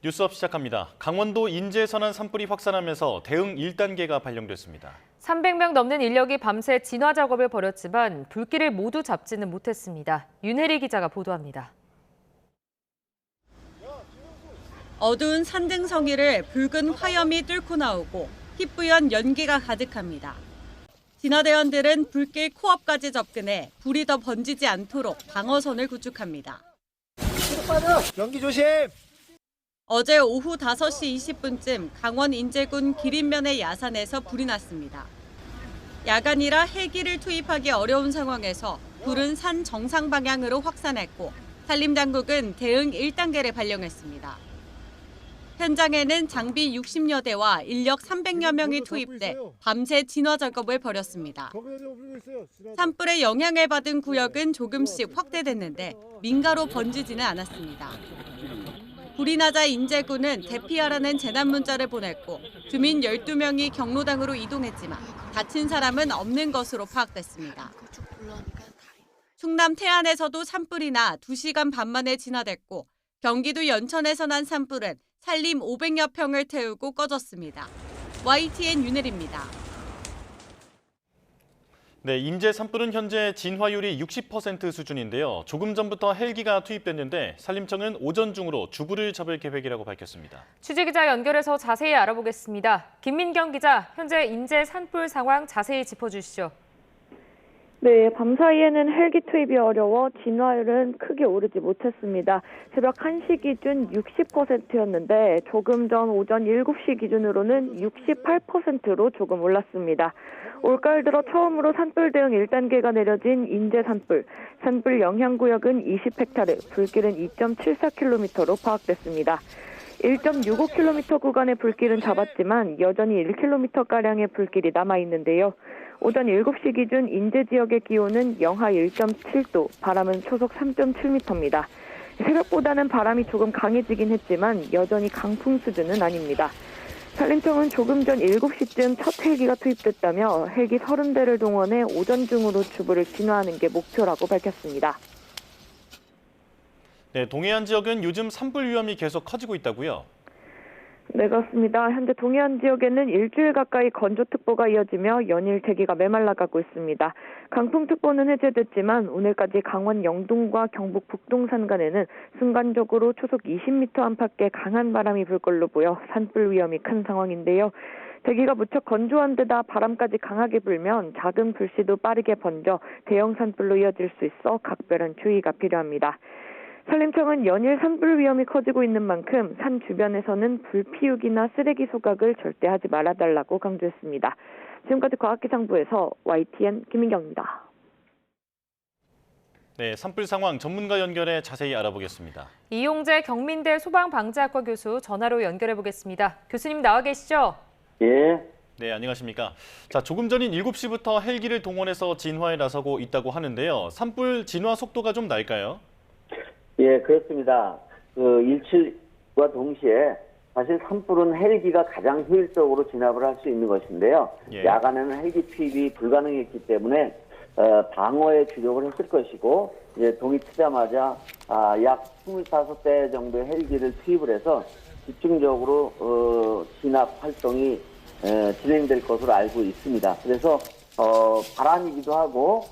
뉴스업 시작합니다. 강원도 인제에 난 산불이 확산하면서 대응 1단계가 발령됐습니다. 300명 넘는 인력이 밤새 진화 작업을 벌였지만 불길을 모두 잡지는 못했습니다. 윤혜리 기자가 보도합니다. 어두운 산등성이를 붉은 화염이 뚫고 나오고 희뿌연 연기가 가득합니다. 진화대원들은 불길 코앞까지 접근해 불이 더 번지지 않도록 방어선을 구축합니다. 연기 조심! 어제 오후 5시 20분쯤 강원 인제군 기린면의 야산에서 불이 났습니다. 야간이라 헬기를 투입하기 어려운 상황에서 불은 산 정상 방향으로 확산했고 산림당국은 대응 1단계를 발령했습니다. 현장에는 장비 60여 대와 인력 300여 명이 투입돼 밤새 진화 작업을 벌였습니다. 산불의 영향을 받은 구역은 조금씩 확대됐는데 민가로 번지지는 않았습니다. 불이 나자 인제군은 대피하라는 재난 문자를 보냈고 주민 12명이 경로당으로 이동했지만 다친 사람은 없는 것으로 파악됐습니다. 충남 태안에서도 산불이 나 2시간 반 만에 진화됐고 경기도 연천에서 난 산불은 산림 500여 평을 태우고 꺼졌습니다. YTN 윤혜리입니다. 네, 인제 산불은 현재 진화율이 60% 수준인데요. 조금 전부터 헬기가 투입됐는데 산림청은 오전 중으로 주부를 잡을 계획이라고 밝혔습니다. 취재기자 연결해서 자세히 알아보겠습니다. 김민경 기자, 현재 인제 산불 상황 자세히 짚어주시죠. 네, 밤사이에는 헬기 투입이 어려워 진화율은 크게 오르지 못했습니다. 새벽 1시 기준 60%였는데 조금 전 오전 7시 기준으로는 68%로 조금 올랐습니다. 올가을 들어 처음으로 산불 대응 1단계가 내려진 인제 산불. 산불 영향구역은 20헥타르, 불길은 2.74km로 파악됐습니다. 1.65km 구간의 불길은 잡았지만 여전히 1km가량의 불길이 남아있는데요. 오전 7시 기준 인제 지역의 기온은 영하 1.7도, 바람은 초속 3.7m입니다. 새벽보다는 바람이 조금 강해지긴 했지만 여전히 강풍 수준은 아닙니다. 산림청은 조금 전 7시쯤 첫 헬기가 투입됐다며 헬기 30대를 동원해 오전 중으로 주부를 진화하는 게 목표라고 밝혔습니다. 네, 동해안 지역은 요즘 산불 위험이 계속 커지고 있다고요? 네, 그렇습니다. 현재 동해안 지역에는 일주일 가까이 건조특보가 이어지며 연일 대기가 메말라가고 있습니다. 강풍특보는 해제됐지만 오늘까지 강원 영동과 경북 북동 산간에는 순간적으로 초속 20m 안팎의 강한 바람이 불 걸로 보여 산불 위험이 큰 상황인데요. 대기가 무척 건조한 데다 바람까지 강하게 불면 작은 불씨도 빠르게 번져 대형 산불로 이어질 수 있어 각별한 주의가 필요합니다. 산림청은 연일 산불 위험이 커지고 있는 만큼 산 주변에서는 불 피우기나 쓰레기 소각을 절대 하지 말아달라고 강조했습니다. 지금까지 과학기상부에서 YTN 김민경입니다. 네, 산불 상황 전문가 연결해 자세히 알아보겠습니다. 이용재 경민대 소방방재학과 교수 전화로 연결해 보겠습니다. 교수님 나와 계시죠? 예. 네, 안녕하십니까. 자, 조금 전인 7시부터 헬기를 동원해서 진화에 나서고 있다고 하는데요. 산불 진화 속도가 좀 날까요? 예, 그렇습니다. 일출과 동시에 사실 산불은 헬기가 가장 효율적으로 진압을 할 수 있는 것인데요. 예. 야간에는 헬기 투입이 불가능했기 때문에 방어에 주력을 했을 것이고 이제 동이 트자마자 약 25대 정도의 헬기를 투입을 해서 집중적으로 진압 활동이 진행될 것으로 알고 있습니다. 그래서 바람이기도 하고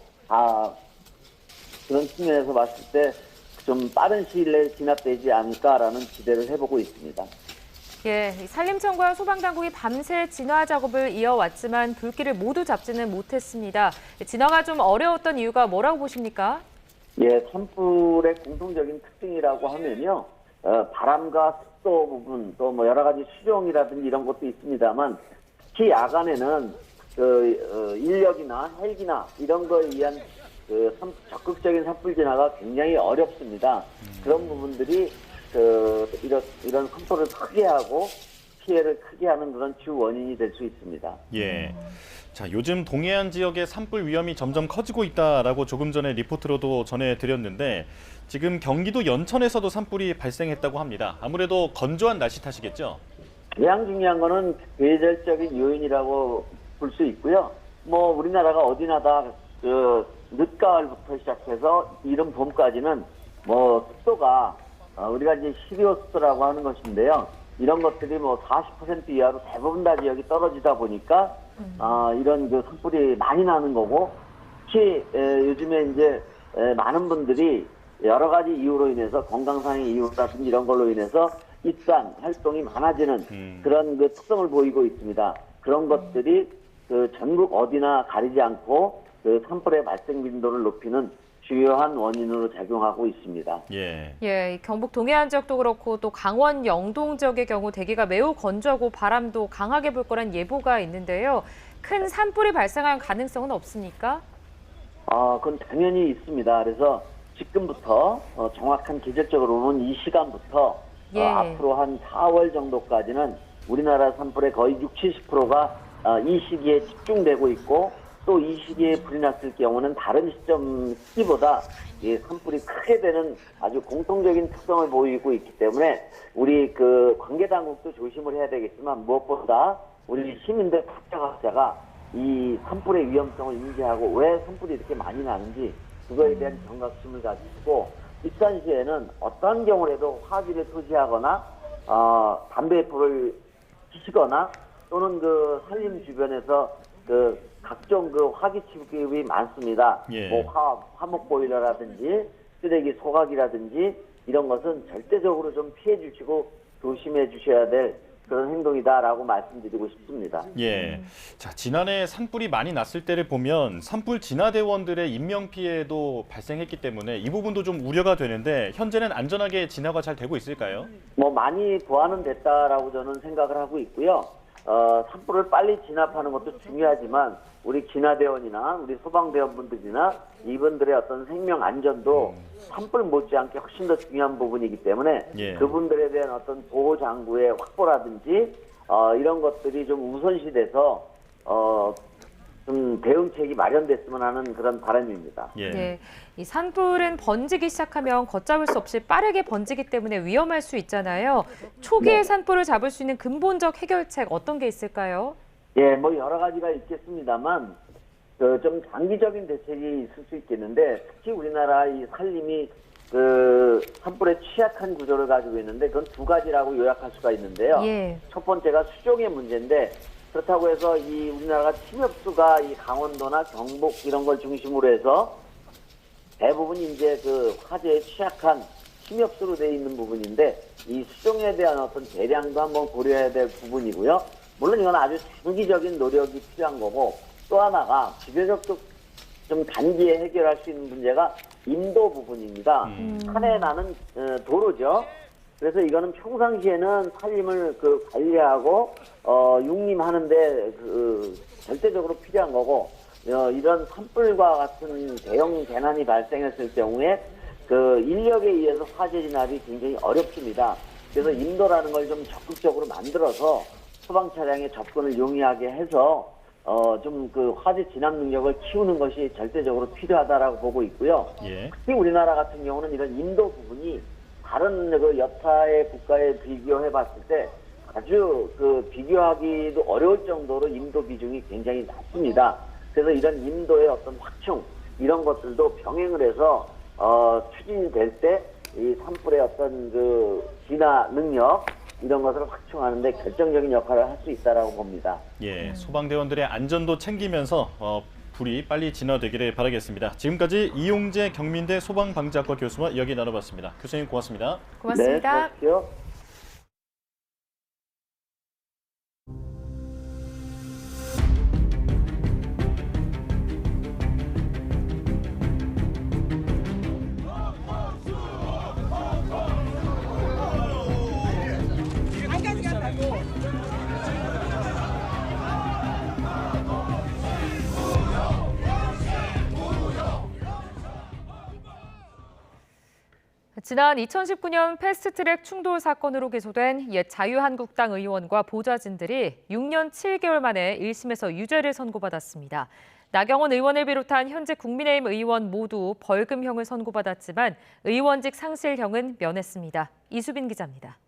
그런 측면에서 봤을 때 좀 빠른 시일 내에 진압되지 않을까라는 기대를 해보고 있습니다. 예, 산림청과 소방당국이 밤새 진화 작업을 이어왔지만 불길을 모두 잡지는 못했습니다. 진화가 좀 어려웠던 이유가 뭐라고 보십니까? 예, 산불의 공통적인 특징이라고 하면요, 바람과 습도 부분, 또 뭐 여러 가지 수정이라든지 이런 것도 있습니다만, 특히 야간에는 인력이나 헬기나 이런 거에 의한 적극적인 산불 진화가 굉장히 어렵습니다. 그런 부분들이 이런 산불을 크게 하고 피해를 크게 하는 그런 주 원인이 될 수 있습니다. 예. 자, 요즘 동해안 지역의 산불 위험이 점점 커지고 있다라고 조금 전에 리포트로도 전해드렸는데 지금 경기도 연천에서도 산불이 발생했다고 합니다. 아무래도 건조한 날씨 탓이겠죠? 가장 중요한 거는 계절적인 요인이라고 볼 수 있고요. 뭐 우리나라가 어디나 다 늦가을부터 시작해서 이른 봄까지는 뭐 습도가 우리가 이제 시리오스라고 하는 것인데요. 이런 것들이 뭐 40% 이하로 대부분 다 지역이 떨어지다 보니까 이런 그 산불이 많이 나는 거고, 특히 요즘에 이제 많은 분들이 여러 가지 이유로 인해서 건강상의 이유라든지 이런 걸로 인해서 입산 활동이 많아지는 그런 그 특성을 보이고 있습니다. 그런 것들이 그 전국 어디나 가리지 않고 그 산불의 발생 빈도를 높이는 주요한 원인으로 작용하고 있습니다. 예. 예, 이 경북 동해안 지역도 그렇고 또 강원 영동 지역의 경우 대기가 매우 건조하고 바람도 강하게 불 거란 예보가 있는데요. 큰 산불이 발생할 가능성은 없습니까? 그건 당연히 있습니다. 그래서 지금부터 정확한 계절적으로는 이 시간부터 예. 앞으로 한 4월 정도까지는 우리나라 산불의 거의 60~70%가 이 시기에 집중되고 있고, 또 이 시기에 불이 났을 경우는 다른 시기보다 산불이 크게 되는 아주 공통적인 특성을 보이고 있기 때문에 우리 그 관계 당국도 조심을 해야 되겠지만, 무엇보다 우리 시민들 각자가 이 산불의 위험성을 인지하고 왜 산불이 이렇게 많이 나는지 그거에 대한 경각심을 가지고, 입산시에는 어떤 경우라도 화기를 토지하거나 담배에 불을 피시거나 또는 그 산림 주변에서 그 각종 그 화기 취급이 많습니다. 예. 뭐 화목 보일러라든지 쓰레기 소각이라든지 이런 것은 절대적으로 좀 피해 주시고 조심해 주셔야 될 그런 행동이다라고 말씀드리고 싶습니다. 예. 자, 지난해 산불이 많이 났을 때를 보면 산불 진화대원들의 인명 피해도 발생했기 때문에 이 부분도 좀 우려가 되는데, 현재는 안전하게 진화가 잘 되고 있을까요? 뭐 많이 보완은 됐다라고 저는 생각을 하고 있고요. 산불을 빨리 진압하는 것도 중요하지만 우리 진화대원이나 우리 소방대원분들이나 이분들의 어떤 생명 안전도 산불 못지않게 훨씬 더 중요한 부분이기 때문에 예. 그분들에 대한 어떤 보호 장구의 확보라든지 이런 것들이 좀 우선시돼서 좀 대응책이 마련됐으면 하는 그런 바람입니다. 예. 예, 이 산불은 번지기 시작하면 걷잡을 수 없이 빠르게 번지기 때문에 위험할 수 있잖아요. 초기에 산불을 잡을 수 있는 근본적 해결책 어떤 게 있을까요? 예, 뭐 여러 가지가 있겠습니다만 좀 장기적인 대책이 있을 수 있겠는데, 특히 우리나라 이 산림이 그 산불에 취약한 구조를 가지고 있는데 그건 두 가지라고 요약할 수가 있는데요. 예. 첫 번째가 수종의 문제인데, 그렇다고 해서 이 우리나라가 침엽수가 이 강원도나 경북 이런 걸 중심으로 해서 대부분 이제 그 화재에 취약한 침엽수로 되어 있는 부분인데, 이 수종에 대한 어떤 대량도 한번 고려해야 될 부분이고요. 물론 이건 아주 장기적인 노력이 필요한 거고, 또 하나가 비교적 좀 단기에 해결할 수 있는 문제가 인도 부분입니다. 산에 나는 도로죠. 그래서 이거는 평상시에는 산림을 그 관리하고 육림하는데 절대적으로 필요한 거고, 이런 산불과 같은 대형 재난이 발생했을 경우에 그 인력에 의해서 화재 진압이 굉장히 어렵습니다. 그래서 인도라는 걸 좀 적극적으로 만들어서 소방 차량의 접근을 용이하게 해서 좀 그 화재 진압 능력을 키우는 것이 절대적으로 필요하다라고 보고 있고요. 예. 특히 우리나라 같은 경우는 이런 인도 부분이 다른 그 여타의 국가에 비교해 봤을 때 아주 그 비교하기도 어려울 정도로 인도 비중이 굉장히 낮습니다. 그래서 이런 인도의 어떤 확충 이런 것들도 병행을 해서 추진이 될 때 이 산불의 어떤 그 진화 능력 이런 것을 확충하는데 결정적인 역할을 할 수 있다라고 봅니다. 예. 소방대원들의 안전도 챙기면서 불이 빨리 진화되기를 바라겠습니다. 지금까지 이용재 경민대 소방방재학과 교수와 이야기 나눠봤습니다. 교수님 고맙습니다. 고맙습니다. 네, 수고하십시오. 지난 2019년 패스트트랙 충돌 사건으로 기소된 옛 자유한국당 의원과 보좌진들이 6년 7개월 만에 1심에서 유죄를 선고받았습니다. 나경원 의원을 비롯한 현재 국민의힘 의원 모두 벌금형을 선고받았지만 의원직 상실형은 면했습니다. 이수빈 기자입니다.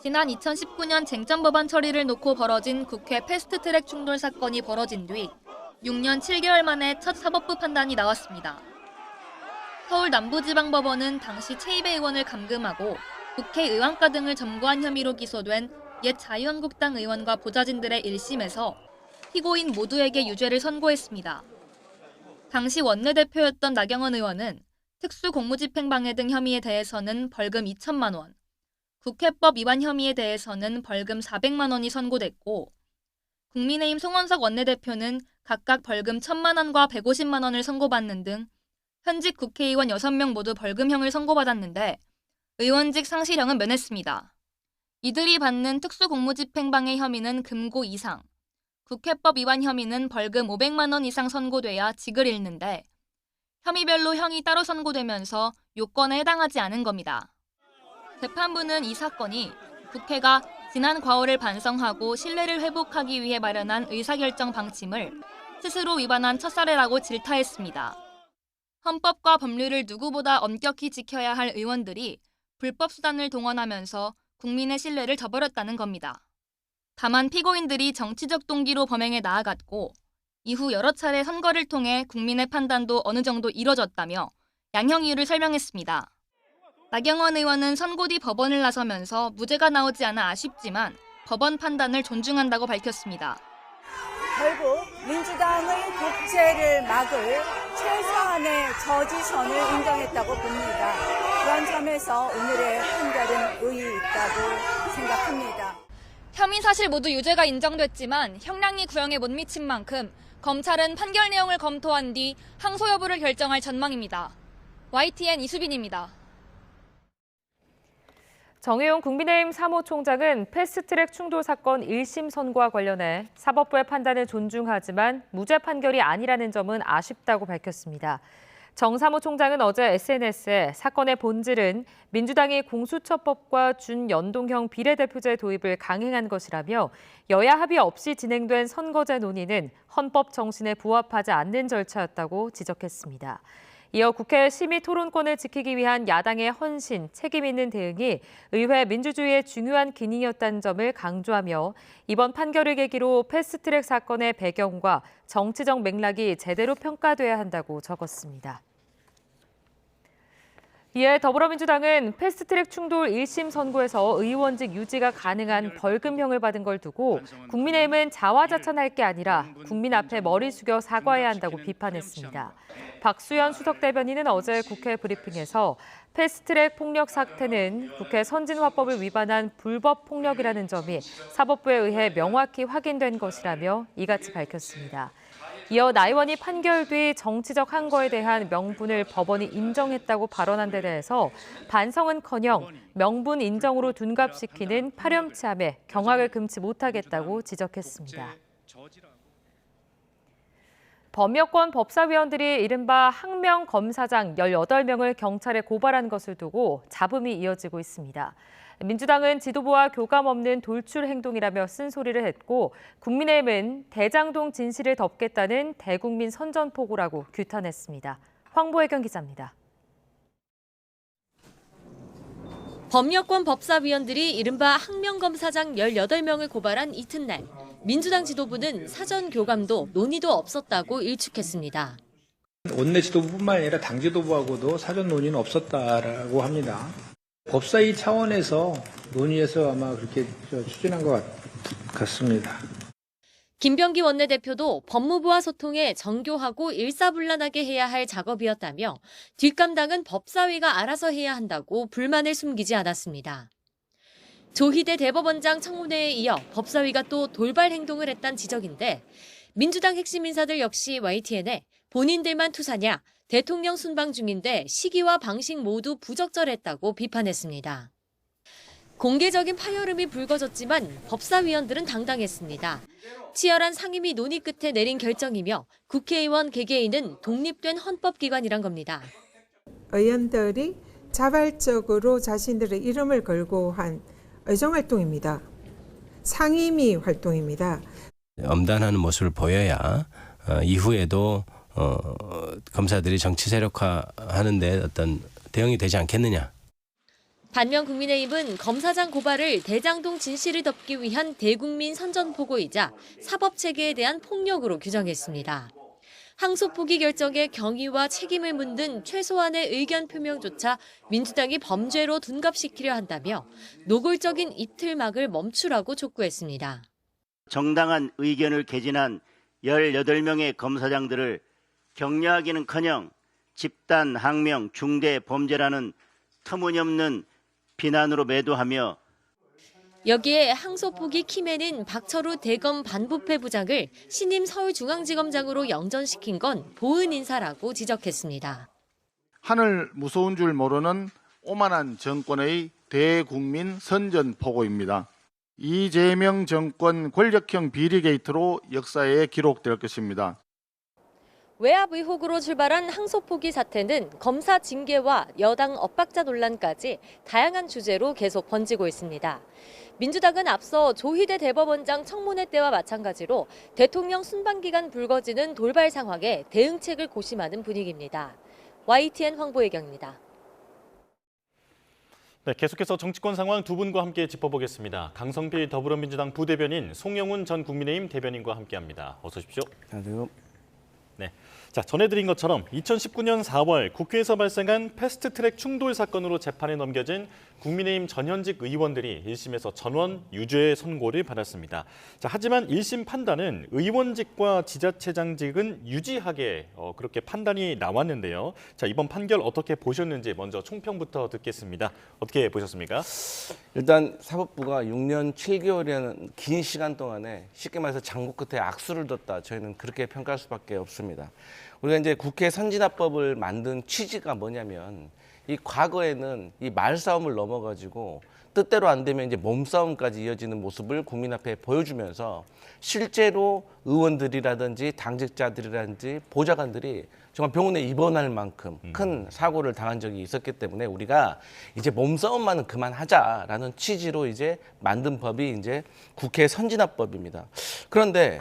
지난 2019년 쟁점 법안 처리를 놓고 벌어진 국회 패스트트랙 충돌 사건이 벌어진 뒤 6년 7개월 만에 첫 사법부 판단이 나왔습니다. 서울 남부지방법원은 당시 최입의 의원을 감금하고 국회 의원과 등을 점거한 혐의로 기소된 옛 자유한국당 의원과 보좌진들의 1심에서 피고인 모두에게 유죄를 선고했습니다. 당시 원내대표였던 나경원 의원은 특수공무집행방해 등 혐의에 대해서는 벌금 2천만 원, 국회법 위반 혐의에 대해서는 벌금 400만 원이 선고됐고 국민의힘 송원석 원내대표는 각각 벌금 1,000만 원과 150만 원을 선고받는 등 현직 국회의원 6명 모두 벌금형을 선고받았는데 의원직 상실형은 면했습니다. 이들이 받는 특수공무집행방해 혐의는 금고 이상, 국회법 위반 혐의는 벌금 500만 원 이상 선고돼야 직을 잃는데 혐의별로 형이 따로 선고되면서 요건에 해당하지 않은 겁니다. 재판부는 이 사건이 국회가 지난 과오를 반성하고 신뢰를 회복하기 위해 마련한 의사결정 방침을 스스로 위반한 첫사례라고 질타했습니다. 헌법과 법률을 누구보다 엄격히 지켜야 할 의원들이 불법 수단을 동원하면서 국민의 신뢰를 저버렸다는 겁니다. 다만 피고인들이 정치적 동기로 범행에 나아갔고 이후 여러 차례 선거를 통해 국민의 판단도 어느 정도 이뤄졌다며 양형 이유를 설명했습니다. 나경원 의원은 선고 뒤 법원을 나서면서 무죄가 나오지 않아 아쉽지만 법원 판단을 존중한다고 밝혔습니다. 결국 민주당의 독재를 막을 최소한의 저지선을 인정했다고 봅니다. 그런 점에서 오늘의 판결은 의의 있다고 생각합니다. 혐의 사실 모두 유죄가 인정됐지만 형량이 구형에 못 미친 만큼 검찰은 판결 내용을 검토한 뒤 항소 여부를 결정할 전망입니다. YTN 이수빈입니다. 정의용 국민의힘 사무총장은 패스트트랙 충돌 사건 1심 선고와 관련해 사법부의 판단을 존중하지만 무죄 판결이 아니라는 점은 아쉽다고 밝혔습니다. 정 사무총장은 어제 SNS에 사건의 본질은 민주당이 공수처법과 준연동형 비례대표제 도입을 강행한 것이라며 여야 합의 없이 진행된 선거제 논의는 헌법 정신에 부합하지 않는 절차였다고 지적했습니다. 이어 국회 심의 토론권을 지키기 위한 야당의 헌신, 책임 있는 대응이 의회 민주주의의 중요한 기능이었다는 점을 강조하며 이번 판결을 계기로 패스트트랙 사건의 배경과 정치적 맥락이 제대로 평가돼야 한다고 적었습니다. 이에 더불어민주당은 패스트트랙 충돌 1심 선고에서 의원직 유지가 가능한 벌금형을 받은 걸 두고 국민의힘은 자화자찬할 게 아니라 국민 앞에 머리 숙여 사과해야 한다고 비판했습니다. 박수현 수석 대변인은 어제 국회 브리핑에서 패스트트랙 폭력 사태는 국회 선진화법을 위반한 불법 폭력이라는 점이 사법부에 의해 명확히 확인된 것이라며 이같이 밝혔습니다. 이어 나 의원이 판결 뒤 정치적 항거에 대한 명분을 법원이 인정했다고 발언한 데 대해서 반성은커녕 명분 인정으로 둔갑시키는 파렴치함에 경악을 금치 못하겠다고 지적했습니다. 범여권 법사위원들이 이른바 항명 검사장 18명을 경찰에 고발한 것을 두고 잡음이 이어지고 있습니다. 민주당은 지도부와 교감 없는 돌출 행동이라며 쓴소리를 했고 국민의힘은 대장동 진실을 덮겠다는 대국민 선전포고라고 규탄했습니다. 황보혜경 기자입니다. 범여권 법사위원들이 이른바 항명검사장 18명을 고발한 이튿날 민주당 지도부는 사전 교감도 논의도 없었다고 일축했습니다. 원내 지도부뿐만 아니라 당 지도부하고도 사전 논의는 없었다라고 합니다. 법사위 차원에서 논의해서 아마 그렇게 추진한 것 같습니다. 김병기 원내대표도 법무부와 소통해 정교하고 일사불란하게 해야 할 작업이었다며 뒷감당은 법사위가 알아서 해야 한다고 불만을 숨기지 않았습니다. 조희대 대법원장 청문회에 이어 법사위가 또 돌발 행동을 했다는 지적인데 민주당 핵심 인사들 역시 YTN에 본인들만 투사냐, 대통령 순방 중인데 시기와 방식 모두 부적절했다고 비판했습니다. 공개적인 파열음이 불거졌지만 법사위원들은 당당했습니다. 치열한 상임위 논의 끝에 내린 결정이며 국회의원 개개인은 독립된 헌법기관이란 겁니다. 의원들이 자발적으로 자신들의 이름을 걸고 한 의정활동입니다. 상임위 활동입니다. 엄단하는 모습을 보여야 이후에도 검사들이 정치 세력화하는 데 어떤 대응이 되지 않겠느냐. 반면 국민의힘은 검사장 고발을 대장동 진실을 덮기 위한 대국민 선전포고이자 사법체계에 대한 폭력으로 규정했습니다. 항소 포기 결정에 경위와 책임을 묻는 최소한의 의견 표명조차 민주당이 범죄로 둔갑시키려 한다며 노골적인 이틀막을 멈추라고 촉구했습니다. 정당한 의견을 개진한 18명의 검사장들을 격려하기는커녕 집단 항명 중대 범죄라는 터무니없는 비난으로 매도하며 여기에 항소 포기 키맨인 박철우 대검 반부패 부장을 신임 서울중앙지검장으로 영전시킨 건 보은 인사라고 지적했습니다. 하늘 무서운 줄 모르는 오만한 정권의 대국민 선전포고입니다. 이재명 정권 권력형 비리 게이트로 역사에 기록될 것입니다. 외압 의혹으로 출발한 항소 포기 사태는 검사 징계와 여당 엇박자 논란까지 다양한 주제로 계속 번지고 있습니다. 민주당은 앞서 조희대 대법원장 청문회 때와 마찬가지로 대통령 순방기간 불거지는 돌발 상황에 대응책을 고심하는 분위기입니다. YTN 황보혜경입니다. 네, 계속해서 정치권 상황 두 분과 함께 짚어보겠습니다. 강성필 더불어민주당 부대변인, 송영훈 전 국민의힘 대변인과 함께합니다. 어서 오십시오. 안녕하세요. 네, 자 전해드린 것처럼 2019년 4월 국회에서 발생한 패스트트랙 충돌 사건으로 재판에 넘겨진 국민의힘 전현직 의원들이 1심에서 전원 유죄 선고를 받았습니다. 자, 하지만 1심 판단은 의원직과 지자체장직은 유지하게 그렇게 판단이 나왔는데요. 자, 이번 판결 어떻게 보셨는지 먼저 총평부터 듣겠습니다. 어떻게 보셨습니까? 일단 사법부가 6년 7개월이라는 긴 시간 동안에 쉽게 말해서 장고 끝에 악수를 뒀다. 저희는 그렇게 평가할 수밖에 없습니다. 우리가 이제 국회 선진화법을 만든 취지가 뭐냐면 이 과거에는 이 말싸움을 넘어가지고 뜻대로 안 되면 이제 몸싸움까지 이어지는 모습을 국민 앞에 보여주면서 실제로 의원들이라든지 당직자들이라든지 보좌관들이 정말 병원에 입원할 만큼 큰 사고를 당한 적이 있었기 때문에 우리가 이제 몸싸움만은 그만하자라는 취지로 이제 만든 법이 이제 국회 선진화법입니다. 그런데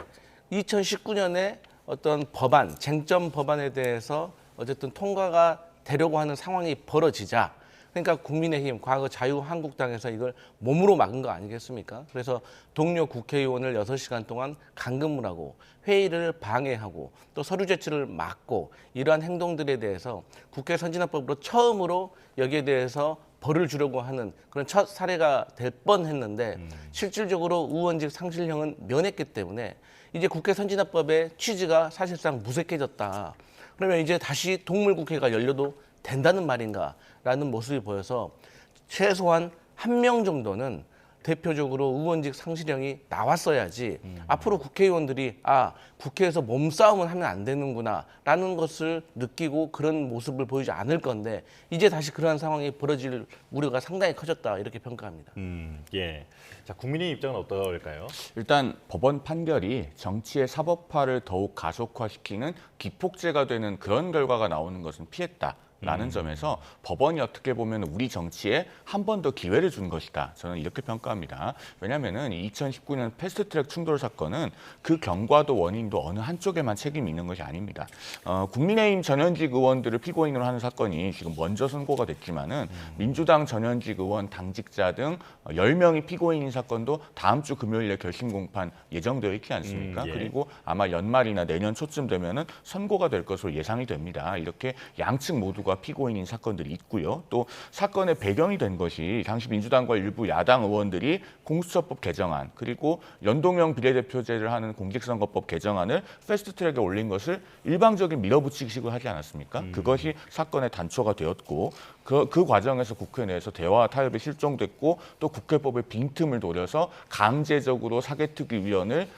2019년에 어떤 법안, 쟁점 법안에 대해서 어쨌든 통과가 되려고 하는 상황이 벌어지자 그러니까 국민의힘, 과거 자유한국당에서 이걸 몸으로 막은 거 아니겠습니까? 그래서 동료 국회의원을 6시간 동안 감금을 하고 회의를 방해하고 또 서류 제출을 막고 이러한 행동들에 대해서 국회 선진화법으로 처음으로 여기에 대해서 벌을 주려고 하는 그런 첫 사례가 될 뻔했는데 실질적으로 의원직 상실형은 면했기 때문에 이제 국회 선진화법의 취지가 사실상 무색해졌다. 그러면 이제 다시 동물국회가 열려도 된다는 말인가라는 모습이 보여서 최소한 1명 정도는 대표적으로 의원직 상실형이 나왔어야지 앞으로 국회의원들이 국회에서 몸싸움을 하면 안 되는구나 라는 것을 느끼고 그런 모습을 보이지 않을 건데 이제 다시 그러한 상황이 벌어질 우려가 상당히 커졌다 이렇게 평가합니다. 예. 자, 국민의 입장은 어떨까요? 일단 법원 판결이 정치의 사법화를 더욱 가속화시키는 기폭제가 되는 그런 결과가 나오는 것은 피했다. 라는 점에서 법원이 어떻게 보면 우리 정치에 한 번 더 기회를 준 것이다. 저는 이렇게 평가합니다. 왜냐하면 2019년 패스트트랙 충돌 사건은 그 경과도 원인도 어느 한쪽에만 책임이 있는 것이 아닙니다. 국민의힘 전현직 의원들을 피고인으로 하는 사건이 지금 먼저 선고가 됐지만은 민주당 전현직 의원, 당직자 등 10명이 피고인인 사건도 다음 주 금요일에 결심 공판 예정되어 있지 않습니까? 예. 그리고 아마 연말이나 내년 초쯤 되면은 선고가 될 것으로 예상이 됩니다. 이렇게 양측 모두가 피고인인 사건들이 있고요. 또 사건의 배경이 된 것이 당시 민주당과 일부 야당 의원들이 공수처법 개정안 그리고 연동형 비례대표제를 하는 공직선거법 개정안을 패스트트랙에 올린 것을 일방적인 밀어붙이기식으로 하지 않았습니까? 그것이 사건의 단초가 되었고 그 과정에서 국회 내에서 대화 타협이 실종됐고 또 국회법의 빈틈을 노려서 강제적으로 사개특위위원을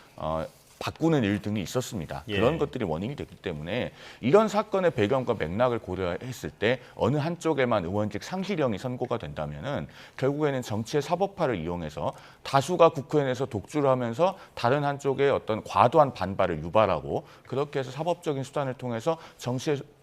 바꾸는 일 등이 있었습니다. 예. 그런 것들이 원인이 됐기 때문에 이런 사건의 배경과 맥락을 고려했을 때 어느 한쪽에만 의원직 상실형이 선고가 된다면은 결국에는 정치의 사법화를 이용해서 다수가 국회 내에서 독주를 하면서 다른 한쪽에 어떤 과도한 반발을 유발하고 그렇게 해서 사법적인 수단을 통해서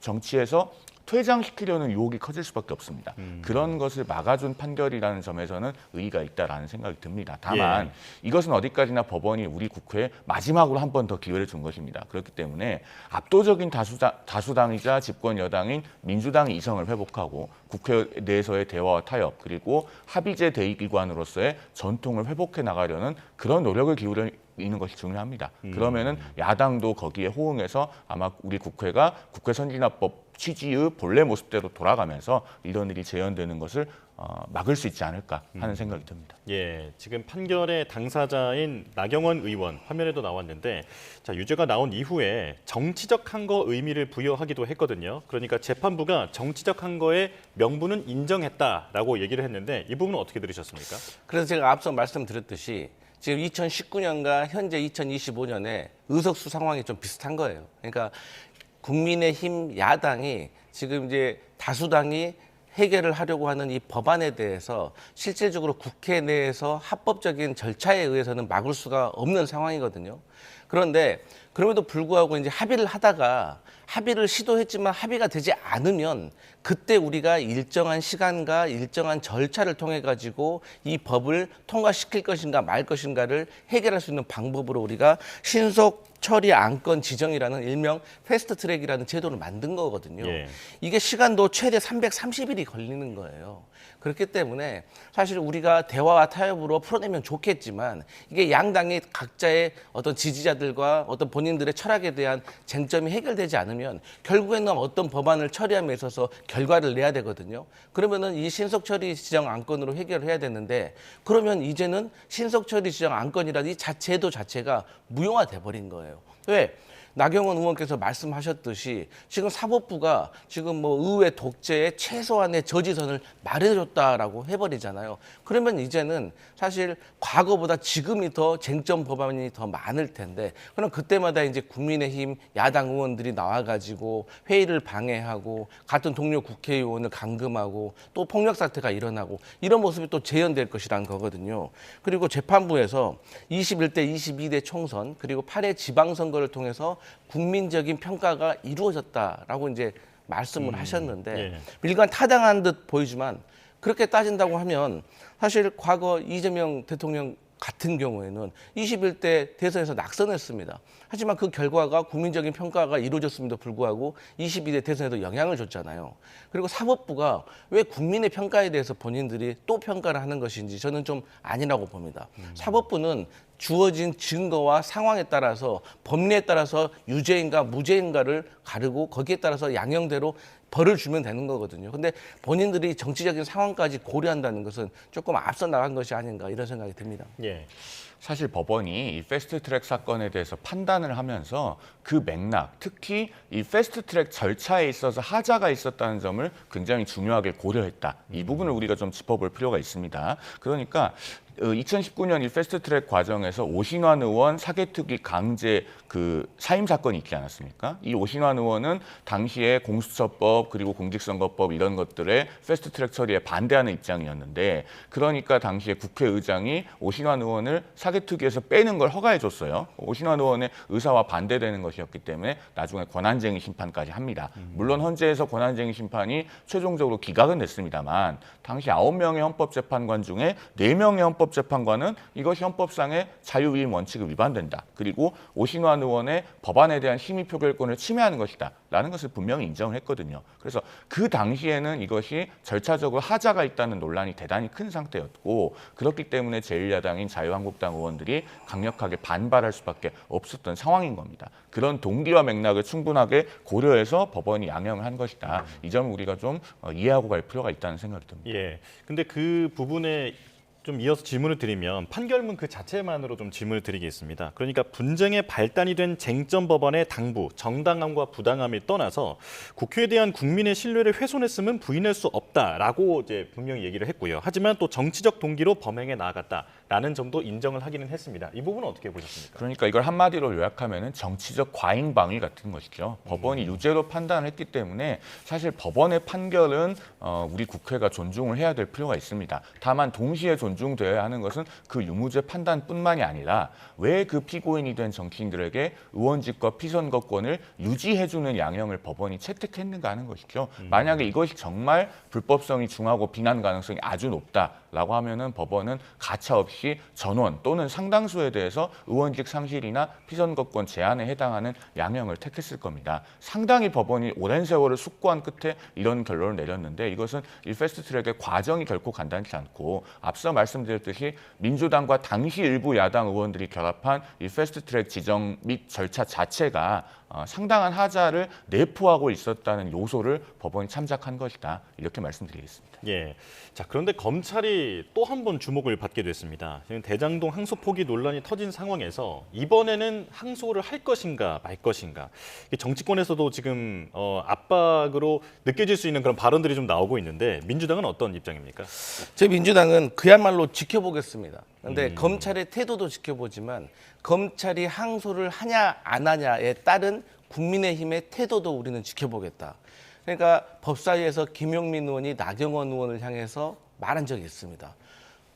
정치에서 퇴장시키려는 유혹이 커질 수밖에 없습니다. 그런 것을 막아준 판결이라는 점에서는 의의가 있다라는 생각이 듭니다. 다만 이것은 어디까지나 법원이 우리 국회에 마지막으로 한 번 더 기회를 준 것입니다. 그렇기 때문에 압도적인 다수당이자 집권 여당인 민주당이 이성을 회복하고 국회 내에서의 대화와 타협 그리고 합의제 대의기관으로서의 전통을 회복해 나가려는 그런 노력을 기울이는 것이 중요합니다. 그러면은 야당도 거기에 호응해서 아마 우리 국회가 국회 선진화법 취지의 본래 모습대로 돌아가면서 이런 일이 재현되는 것을 막을 수 있지 않을까 하는 생각이 듭니다. 예, 지금 판결의 당사자인 나경원 의원 화면에도 나왔는데 자, 유죄가 나온 이후에 정치적 한거 의미를 부여하기도 했거든요. 그러니까 재판부가 정치적 한거의 명분은 인정했다라고 얘기를 했는데 이 부분은 어떻게 들으셨습니까? 그래서 제가 앞서 말씀드렸듯이 지금 2019년과 현재 2025년에 의석수 상황이 좀 비슷한 거예요. 그러니까 국민의힘 야당이 지금 이제 다수당이 해결을 하려고 하는 이 법안에 대해서 실질적으로 국회 내에서 합법적인 절차에 의해서는 막을 수가 없는 상황이거든요. 그런데 그럼에도 불구하고 이제 합의를 하다가 합의를 시도했지만 합의가 되지 않으면 그때 우리가 일정한 시간과 일정한 절차를 통해 가지고 이 법을 통과시킬 것인가 말 것인가를 해결할 수 있는 방법으로 우리가 신속 처리 안건 지정이라는 일명 패스트트랙이라는 제도를 만든 거거든요. 이게 시간도 최대 330일이 걸리는 거예요. 그렇기 때문에 사실 우리가 대화와 타협으로 풀어내면 좋겠지만 이게 양당의 각자의 어떤 지지자들과 어떤 본인들의 철학에 대한 쟁점이 해결되지 않으면 결국에는 어떤 법안을 처리함에 있어서 결과를 내야 되거든요. 그러면은 이 신속처리 지정 안건으로 해결을 해야 되는데 그러면 이제는 신속처리 지정 안건이라는 이 제도 자체가 무용화돼 버린 거예요. 왜? 나경원 의원께서 말씀하셨듯이 지금 사법부가 지금 뭐 의회 독재의 최소한의 저지선을 마련해줬다라고 해버리잖아요. 그러면 이제는 사실 과거보다 지금이 더 쟁점 법안이 더 많을 텐데 그럼 그때마다 이제 국민의힘 야당 의원들이 나와가지고 회의를 방해하고 같은 동료 국회의원을 감금하고 또 폭력 사태가 일어나고 이런 모습이 또 재현될 것이라는 거거든요. 그리고 재판부에서 21대 22대 총선 그리고 8회 지방선거를 통해서 국민적인 평가가 이루어졌다라고 이제 말씀을 하셨는데 일관 타당한 듯 보이지만 그렇게 따진다고 하면 사실 과거 이재명 대통령 같은 경우에는 21대 대선에서 낙선했습니다. 하지만 그 결과가 국민적인 평가가 이루어졌음에도 불구하고 22대 대선에도 영향을 줬잖아요. 그리고 사법부가 왜 국민의 평가에 대해서 본인들이 또 평가를 하는 것인지 저는 좀 아니라고 봅니다. 사법부는 주어진 증거와 상황에 따라서 법리에 따라서 유죄인가 무죄인가를 가르고 거기에 따라서 양형대로 벌을 주면 되는 거거든요. 근데 본인들이 정치적인 상황까지 고려한다는 것은 조금 앞서 나간 것이 아닌가 이런 생각이 듭니다. 예. 사실 법원이 이 패스트트랙 사건에 대해서 판단을 하면서 그 맥락, 특히 이 패스트트랙 절차에 있어서 하자가 있었다는 점을 굉장히 중요하게 고려했다. 이 부분을 우리가 좀 짚어볼 필요가 있습니다. 그러니까 2019년 이 패스트트랙 과정에서 오신환 의원 사개특위 강제 그 사임 사건이 있지 않았습니까? 이 오신환 의원은 당시에 공수처법 그리고 공직선거법 이런 것들의 패스트트랙 처리에 반대하는 입장이었는데 그러니까 당시에 국회의장이 오신환 의원을 사개특위에서 빼는 걸 허가해줬어요. 오신환 의원의 의사와 반대되는 것이었기 때문에 나중에 권한쟁의 심판까지 합니다. 물론 헌재에서 권한쟁의 심판이 최종적으로 기각은 됐습니다만 당시 9명의 헌법재판관 중에 4명의 헌법재판관은 이것이 헌법상의 자유위임 원칙을 위반된다. 그리고 오신환 의원의 법안에 대한 심의 표결권을 침해하는 것이다. 라는 것을 분명히 인정을 했거든요. 그래서 그 당시에는 이것이 절차적으로 하자가 있다는 논란이 대단히 큰 상태였고 그렇기 때문에 제1야당인 자유한국당 의원들이 강력하게 반발할 수밖에 없었던 상황인 겁니다. 그런 동기와 맥락을 충분하게 고려해서 법원이 양형을 한 것이다. 이 점을 우리가 좀 이해하고 갈 필요가 있다는 생각이 듭니다. 예. 근데 그 부분에 좀 이어서 질문을 드리면 판결문 그 자체만으로 좀 질문을 드리겠습니다. 그러니까 분쟁의 발단이 된 쟁점 법안의 당부, 정당함과 부당함을 떠나서 국회에 대한 국민의 신뢰를 훼손했음은 부인할 수 없다라고 이제 분명히 얘기를 했고요. 하지만 또 정치적 동기로 범행에 나아갔다라는 점도 인정을 하기는 했습니다. 이 부분은 어떻게 보셨습니까? 그러니까 이걸 한마디로 요약하면은 정치적 과잉방위 같은 것이죠. 법원이 유죄로 판단을 했기 때문에 사실 법원의 판결은 우리 국회가 존중을 해야 될 필요가 있습니다. 다만 동시에 존중되어야 하는 것은 그 유무죄 판단뿐만이 아니라 왜 그 피고인이 된 정치인들에게 의원직과 피선거권을 유지해주는 양형을 법원이 채택했는가 하는 것이죠. 만약에 이것이 정말 불법성이 중하고 비난 가능성이 아주 높다라고 하면은 법원은 가차없이 전원 또는 상당수에 대해서 의원직 상실이나 피선거권 제한에 해당하는 양형을 택했을 겁니다. 상당히 법원이 오랜 세월을 숙고한 끝에 이런 결론을 내렸는데 이것은 이 패스트트랙의 과정이 결코 간단치 않고 앞서 말씀드렸듯이 민주당과 당시 일부 야당 의원들이 결합한 이 패스트트랙 지정 및 절차 자체가 상당한 하자를 내포하고 있었다는 요소를 법원이 참작한 것이다. 이렇게 말씀드리겠습니다. 예. 자, 그런데 검찰이 또 한 번 주목을 받게 됐습니다. 지금 대장동 항소 포기 논란이 터진 상황에서 이번에는 항소를 할 것인가 말 것인가. 정치권에서도 지금 압박으로 느껴질 수 있는 그런 발언들이 좀 나오고 있는데 민주당은 어떤 입장입니까? 제 민주당은 그야말로 지켜보겠습니다. 그런데 검찰의 태도도 지켜보지만 검찰이 항소를 하냐 안 하냐에 따른 국민의힘의 태도도 우리는 지켜보겠다. 그러니까 법사위에서 김용민 의원이 나경원 의원을 향해서 말한 적이 있습니다.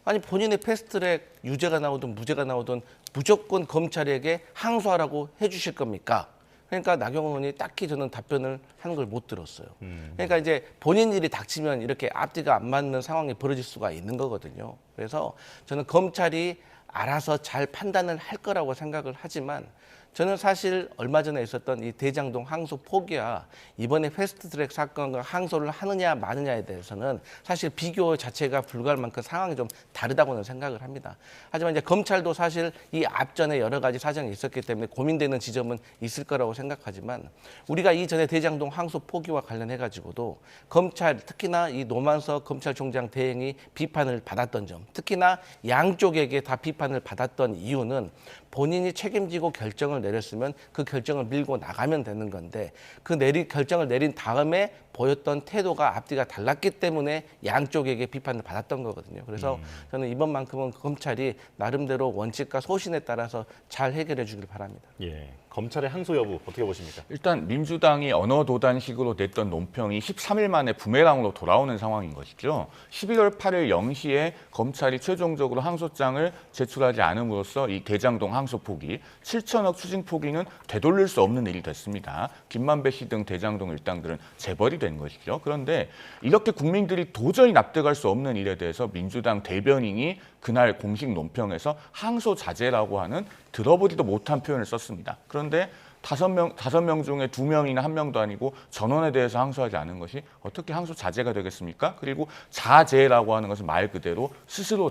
아니 본인의 패스트트랙 유죄가 나오든 무죄가 나오든 무조건 검찰에게 항소하라고 해주실 겁니까? 그러니까 나경원 의원이 딱히 저는 답변을 하는 걸 못 들었어요. 그러니까 이제 본인 일이 닥치면 이렇게 앞뒤가 안 맞는 상황이 벌어질 수가 있는 거거든요. 그래서 저는 검찰이 알아서 잘 판단을 할 거라고 생각을 하지만 저는 사실 얼마 전에 있었던 이 대장동 항소 포기와 이번에 패스트트랙 사건과 항소를 하느냐 마느냐에 대해서는 사실 비교 자체가 불가할 만큼 상황이 좀 다르다고는 생각을 합니다. 하지만 이제 검찰도 사실 이 앞전에 여러 가지 사정이 있었기 때문에 고민되는 지점은 있을 거라고 생각하지만 우리가 이전에 대장동 항소 포기와 관련해 가지고도 검찰 특히나 이 노만석 검찰총장 대행이 비판을 받았던 점, 특히나 양쪽에게 다 비판을 받았던 이유는 본인이 책임지고 결정을 내렸으면 그 결정을 밀고 나가면 되는 건데 그 결정을 내린 다음에 보였던 태도가 앞뒤가 달랐기 때문에 양쪽에게 비판을 받았던 거거든요. 그래서 저는 이번만큼은 검찰이 나름대로 원칙과 소신에 따라서 잘 해결해 주길 바랍니다. 예. 검찰의 항소 여부 어떻게 보십니까? 일단 민주당이 언어도단식으로 냈던 논평이 13일 만에 부메랑으로 돌아오는 상황인 것이죠. 11월 8일 0시에 검찰이 최종적으로 항소장을 제출하지 않음으로써 이 대장동 항소 포기, 7천억 추징 포기는 되돌릴 수 없는 일이 됐습니다. 김만배 씨 등 대장동 일당들은 재벌이 된 것이죠. 그런데 이렇게 국민들이 도저히 납득할 수 없는 일에 대해서 민주당 대변인이 그날 공식 논평에서 항소 자제라고 하는 들어보지도 못한 표현을 썼습니다. 그런데 다섯 명 중에 2명이나 1명도 아니고 전원에 대해서 항소하지 않은 것이 어떻게 항소 자제가 되겠습니까? 그리고 자제라고 하는 것은 말 그대로 스스로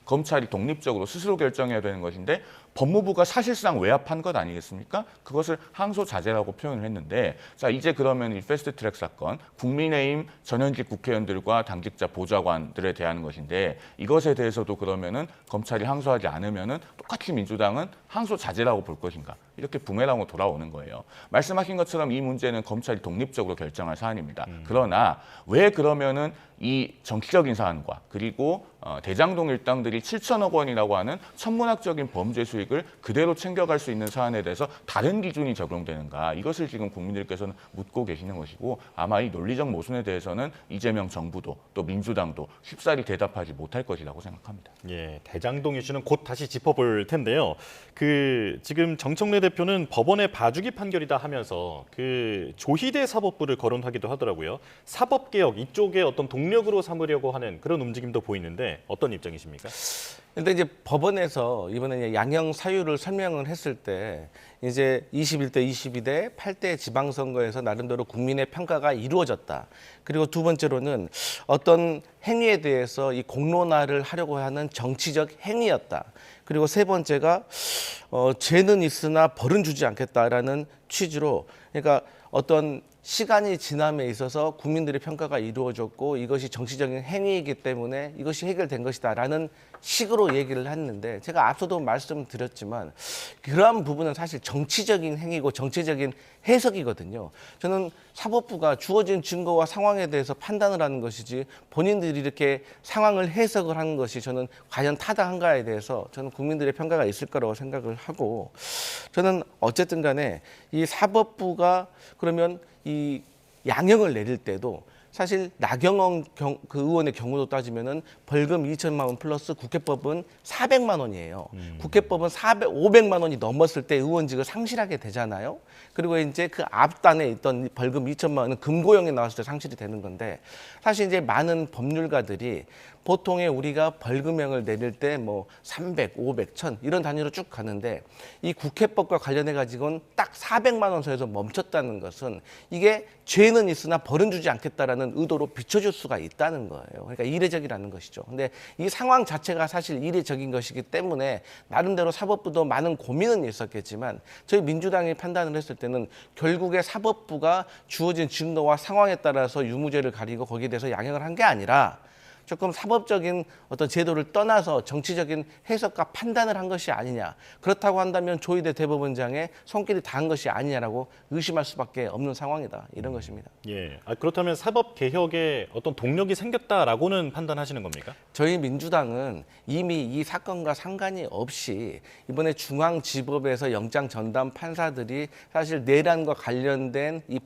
검찰이 독립적으로 스스로 결정해야 되는 것인데 법무부가 사실상 외압한 것 아니겠습니까? 그것을 항소 자제라고 표현을 했는데 자 이제 그러면 이 패스트트랙 사건 국민의힘 전현직 국회의원들과 당직자 보좌관들에 대한 것인데 이것에 대해서도 그러면은 검찰이 항소하지 않으면은 똑같이 민주당은 항소 자제라고 볼 것인가? 이렇게 부메랑으로 돌아오는 거예요. 말씀하신 것처럼 이 문제는 검찰이 독립적으로 결정할 사안입니다. 그러나 왜 그러면은 이 정치적인 사안과 그리고 대장동 일당들이 7천억 원이라고 하는 천문학적인 범죄 수익을 그대로 챙겨갈 수 있는 사안에 대해서 다른 기준이 적용되는가 이것을 지금 국민들께서는 묻고 계시는 것이고 아마 이 논리적 모순에 대해서는 이재명 정부도 또 민주당도 쉽사리 대답하지 못할 것이라고 생각합니다. 예, 대장동 이슈는 곧 다시 짚어볼 텐데요. 지금 정청래 대표는 법원의 봐주기 판결이다 하면서 조희대 사법부를 거론하기도 하더라고요. 사법개혁 이쪽에 어떤 동력으로 삼으려고 하는 그런 움직임도 보이는데 어떤 입장이십니까? 근데 이제 법원에서 이번에 양형 사유를 설명을 했을 때 이제 21대 22대 8대 지방선거에서 나름대로 국민의 평가가 이루어졌다. 그리고 두 번째로는 어떤 행위에 대해서 이 공론화를 하려고 하는 정치적 행위였다. 그리고 세 번째가 죄는 있으나 벌은 주지 않겠다라는 취지로 그러니까 어떤 시간이 지남에 있어서 국민들의 평가가 이루어졌고 이것이 정치적인 행위이기 때문에 이것이 해결된 것이다라는 식으로 얘기를 했는데 제가 앞서도 말씀드렸지만 그러한 부분은 사실 정치적인 행위고 정치적인 해석이거든요. 저는 사법부가 주어진 증거와 상황에 대해서 판단을 하는 것이지 본인들이 이렇게 상황을 해석을 하는 것이 저는 과연 타당한가에 대해서 저는 국민들의 평가가 있을 거라고 생각을 하고 저는 어쨌든 간에 이 사법부가 그러면 이 양형을 내릴 때도 사실 나경원 그 의원의 경우도 따지면은 벌금 2천만 원 플러스 국회법은 400만 원이에요. 국회법은 500만 원이 넘었을 때 의원직을 상실하게 되잖아요. 그리고 이제 그 앞단에 있던 벌금 2천만 원은 금고형이 나왔을 때 상실이 되는 건데, 사실 이제 많은 법률가들이 보통에 우리가 벌금형을 내릴 때 뭐 300, 500, 1000 이런 단위로 쭉 가는데, 이 국회법과 관련해 가지고는 딱 400만 원 선에서 멈췄다는 것은 이게 죄는 있으나 벌은 주지 않겠다라는 의도로 비춰줄 수가 있다는 거예요. 그러니까 이례적이라는 것이죠. 근데 이 상황 자체가 사실 이례적인 것이기 때문에 나름대로 사법부도 많은 고민은 있었겠지만, 저희 민주당이 판단을 했을 때는 결국에 사법부가 주어진 증거와 상황에 따라서 유무죄를 가리고 거기에 대해서 양형을 한 게 아니라 조금 사법적인 어떤 제도를 떠나서 정치적인 해석과 판단을 한 것이 아니냐. 그렇다고 한다면 조희대 대법원장의 손길이 닿은 것이 아니냐라고 의심할 수밖에 없는 상황이다. 이런 것입니다. 예. 그렇다면 사법 개혁에 어떤 동력이 생겼다라고는 판단하시는 겁니까? 저희 민주당은 이미 이 사건과 상관이 없이 이번에 중앙지법에서 영장 전담 판사들이 사실 내란과 관련된 이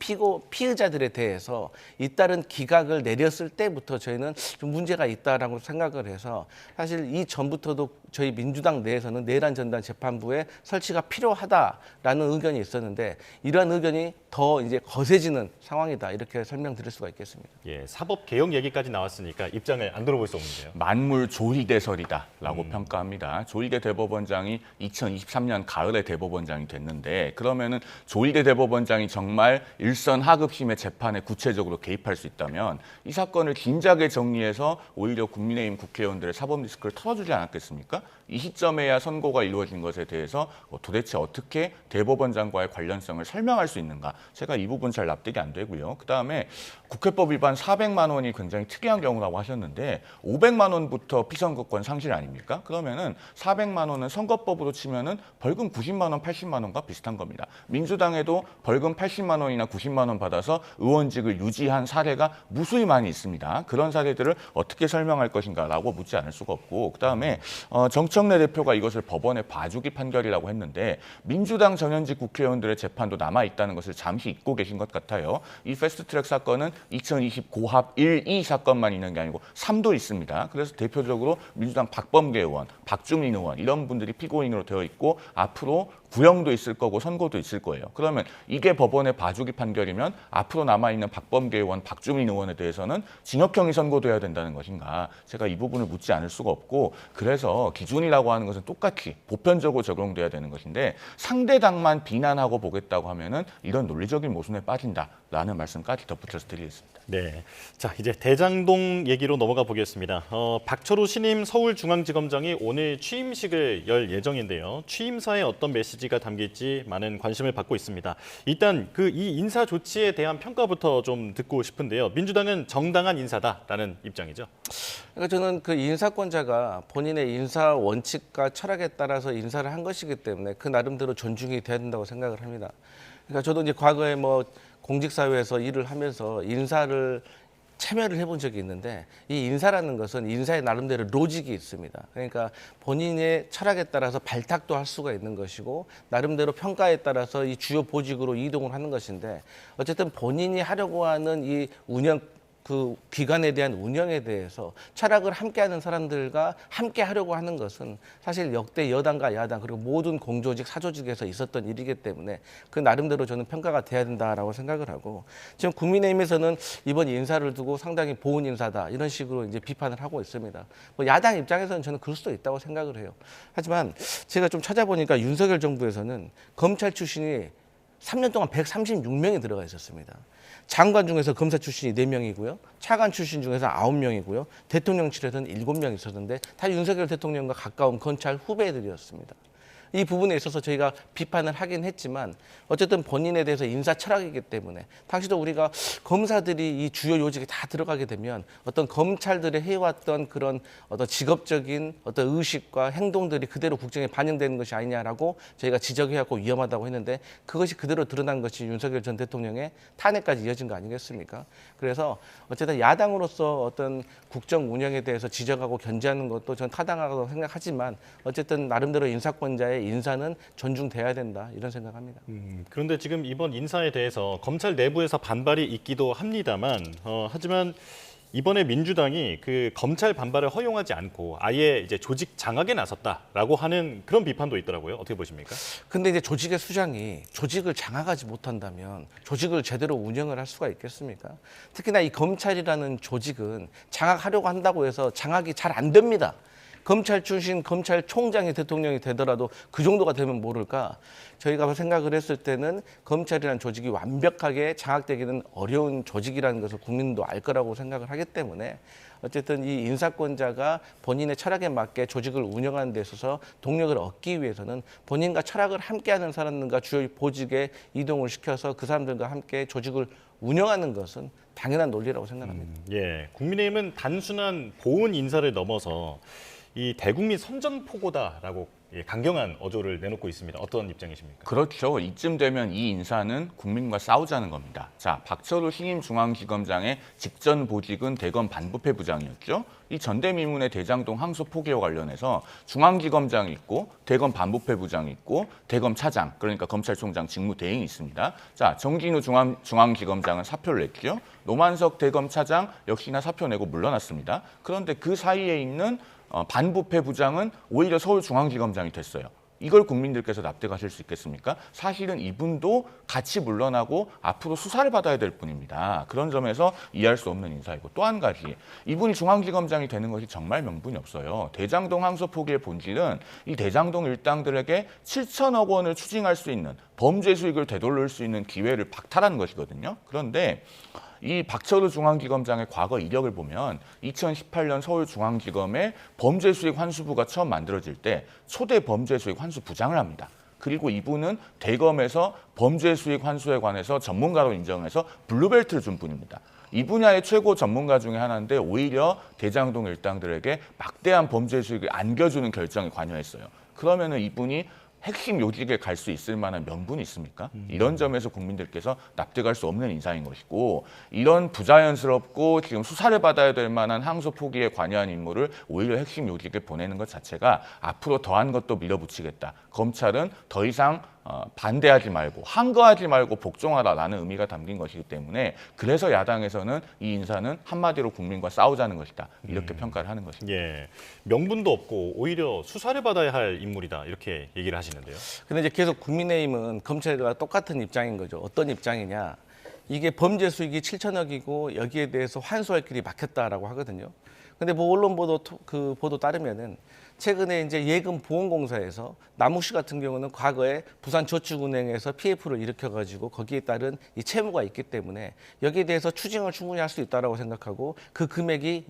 피의자들에 대해서 잇따른 기각을 내렸을 때부터 저희는 좀 문제가 있다라고 생각을 해서, 사실 이 전부터도 저희 민주당 내에서는 내란 전담 재판부의 설치가 필요하다라는 의견이 있었는데, 이러한 의견이 더 이제 거세지는 상황이다, 이렇게 설명드릴 수가 있겠습니다. 예, 사법 개혁 얘기까지 나왔으니까 입장을 안 들어볼 수 없는데요. 만물 조희대설이다라고 평가합니다. 조희대 대법원장이 2023년 가을에 대법원장이 됐는데, 그러면은 조희대 대법원장이 정말 일선 하급심의 재판에 구체적으로 개입할 수 있다면 이 사건을 진작에 정리해서 오히려 국민의힘 국회의원들의 사법 리스크를 털어주지 않았겠습니까? 이 시점에야 선고가 이루어진 것에 대해서 도대체 어떻게 대법원장과의 관련성을 설명할 수 있는가? 제가 이 부분 잘 납득이 안 되고요. 그다음에 국회법 위반 400만 원이 굉장히 특이한 경우라고 하셨는데, 500만 원부터 피선거권 상실 아닙니까? 그러면은 400만 원은 선거법으로 치면은 벌금 90만 원, 80만 원과 비슷한 겁니다. 민주당에도 벌금 80만 원이나 90만 원 받아서 의원직을 유지한 사례가 무수히 많이 있습니다. 그런 사례들을 어떻게 설명할 것인가라고 묻지 않을 수가 없고, 그다음에 정청래 대표가 이것을 법원의 봐주기 판결이라고 했는데, 민주당 전현직 국회의원들의 재판도 남아있다는 것을 잠시 잊고 계신 것 같아요. 이 패스트트랙 사건은 2020 고합 1, 2 사건만 있는 게 아니고 3도 있습니다. 그래서 대표적으로 민주당 박범계 의원, 박주민 의원 이런 분들이 피고인으로 되어 있고, 앞으로 구형도 있을 거고 선고도 있을 거예요. 그러면 이게 법원의 봐주기 판결이면 앞으로 남아있는 박범계 의원, 박주민 의원에 대해서는 징역형이 선고돼야 된다는 것인가? 제가 이 부분을 묻지 않을 수가 없고, 그래서 기준이라고 하는 것은 똑같이 보편적으로 적용돼야 되는 것인데, 상대당만 비난하고 보겠다고 하면은 이런 논리적인 모순에 빠진다라는 말씀까지 덧붙여서 드리겠습니다. 네, 자 이제 대장동 얘기로 넘어가 보겠습니다. 박철호 신임 서울중앙지검장이 오늘 취임식을 열 예정인데요. 취임사에 어떤 메시지가 담길지 많은 관심을 받고 있습니다. 일단 이 인사 조치에 대한 평가부터 좀 듣고 싶은데요. 민주당은 정당한 인사다라는 입장이죠. 그러니까 저는 그 인사권자가 본인의 인사 원칙과 철학에 따라서 인사를 한 것이기 때문에 그 나름대로 존중이 돼야 된다고 생각을 합니다. 그러니까 저도 이제 과거에 뭐 공직사회에서 일을 하면서 인사를 참여를 해본 적이 있는데, 이 인사라는 것은 인사의 나름대로 로직이 있습니다. 그러니까 본인의 철학에 따라서 발탁도 할 수가 있는 것이고, 나름대로 평가에 따라서 이 주요 보직으로 이동을 하는 것인데, 어쨌든 본인이 하려고 하는 이 운영, 그 기관에 대한 운영에 대해서 철학을 함께하는 사람들과 함께 하려고 하는 것은 사실 역대 여당과 야당 그리고 모든 공조직, 사조직에서 있었던 일이기 때문에 그 나름대로 저는 평가가 돼야 된다라고 생각을 하고, 지금 국민의힘에서는 이번 인사를 두고 상당히 보훈 인사다 이런 식으로 이제 비판을 하고 있습니다. 뭐 야당 입장에서는 저는 그럴 수도 있다고 생각을 해요. 하지만 제가 좀 찾아보니까 윤석열 정부에서는 검찰 출신이 3년 동안 136명이 들어가 있었습니다. 장관 중에서 검사 출신이 4명이고요. 차관 출신 중에서 9명이고요. 대통령실에서는 7명 있었는데 다 윤석열 대통령과 가까운 검찰 후배들이었습니다. 이 부분에 있어서 저희가 비판을 하긴 했지만, 어쨌든 본인에 대해서 인사 철학이기 때문에, 당시도 우리가 검사들이 이 주요 요직에 다 들어가게 되면 어떤 검찰들이 해왔던 그런 어떤 직업적인 어떤 의식과 행동들이 그대로 국정에 반영되는 것이 아니냐라고 저희가 지적해왔고 위험하다고 했는데, 그것이 그대로 드러난 것이 윤석열 전 대통령의 탄핵까지 이어진 거 아니겠습니까? 그래서 어쨌든 야당으로서 어떤 국정 운영에 대해서 지적하고 견제하는 것도 전 타당하다고 생각하지만, 어쨌든 나름대로 인사권자의 검사의 인사는 존중돼야 된다 이런 생각합니다. 그런데 지금 이번 인사에 대해서 검찰 내부에서 반발이 있기도 합니다만 하지만 이번에 민주당이 그 검찰 반발을 허용하지 않고 아예 이제 조직 장악에 나섰다라고 하는 그런 비판도 있더라고요. 어떻게 보십니까? 근데 이제 조직의 수장이 조직을 장악하지 못한다면 조직을 제대로 운영을 할 수가 있겠습니까? 특히나 이 검찰이라는 조직은 장악하려고 한다고 해서 장악이 잘 안 됩니다. 검찰 출신 검찰총장이 대통령이 되더라도 그 정도가 되면 모를까? 저희가 생각을 했을 때는 검찰이라는 조직이 완벽하게 장악되기는 어려운 조직이라는 것을 국민도 알 거라고 생각을 하기 때문에 어쨌든 이 인사권자가 본인의 철학에 맞게 조직을 운영하는 데 있어서 동력을 얻기 위해서는 본인과 철학을 함께하는 사람들과 주요 보직에 이동을 시켜서 그 사람들과 함께 조직을 운영하는 것은 당연한 논리라고 생각합니다. 예, 국민의힘은 단순한 보훈 인사를 넘어서 이 대국민 선전포고다라고 강경한 어조를 내놓고 있습니다. 어떤 입장이십니까? 그렇죠. 이쯤 되면 이 인사는 국민과 싸우자는 겁니다. 자, 박철우 신임 중앙지검장의 직전 보직은 대검 반부패 부장이었죠. 이 전대미문의 대장동 항소 포기와 관련해서 중앙지검장이 있고 대검 반부패 부장이 있고 대검 차장, 그러니까 검찰총장 직무대행이 있습니다. 자, 정진우 중앙지검장은 사표를 냈죠. 노만석 대검 차장 역시나 사표 내고 물러났습니다. 그런데 그 사이에 있는 반부패 부장은 오히려 서울중앙지검장이 됐어요. 이걸 국민들께서 납득하실 수 있겠습니까? 사실은 이분도 같이 물러나고 앞으로 수사를 받아야 될 분입니다. 그런 점에서 이해할 수 없는 인사이고 또 한 가지, 이분이 중앙지검장이 되는 것이 정말 명분이 없어요. 대장동 항소 포기의 본질은 이 대장동 일당들에게 7천억 원을 추징할 수 있는 범죄 수익을 되돌릴 수 있는 기회를 박탈하는 것이거든요. 그런데 이 박철우 중앙지검장의 과거 이력을 보면 2018년 서울중앙지검의 범죄수익 환수부가 처음 만들어질 때 초대 범죄수익 환수 부장을 합니다. 그리고 이분은 대검에서 범죄수익 환수에 관해서 전문가로 인정해서 블루벨트를 준 분입니다. 이 분야의 최고 전문가 중에 하나인데 오히려 대장동 일당들에게 막대한 범죄 수익을 안겨주는 결정에 관여했어요. 그러면은 이분이 핵심 요직에 갈 수 있을 만한 명분이 있습니까? 이런 점에서 국민들께서 납득할 수 없는 인사인 것이고, 이런 부자연스럽고 지금 수사를 받아야 될 만한 항소 포기에 관여한 인물을 오히려 핵심 요직에 보내는 것 자체가 앞으로 더한 것도 밀어붙이겠다. 검찰은 더 이상 반대하지 말고 항거하지 말고 복종하라라는 의미가 담긴 것이기 때문에, 그래서 야당에서는 이 인사는 한마디로 국민과 싸우자는 것이다, 이렇게 평가를 하는 것입니다. 예, 명분도 없고 오히려 수사를 받아야 할 인물이다, 이렇게 얘기를 하시는데요. 근데 이제 계속 국민의힘은 검찰과 똑같은 입장인 거죠. 어떤 입장이냐? 이게 범죄 수익이 7천억이고 여기에 대해서 환수할 길이 막혔다라고 하거든요. 근데 뭐 언론 보도 따르면은 최근에 이제 예금 보험공사에서 남욱 씨 같은 경우는 과거에 부산저축은행에서 PF를 일으켜가지고 거기에 따른 이 채무가 있기 때문에 여기에 대해서 추징을 충분히 할 수 있다라고 생각하고 그 금액이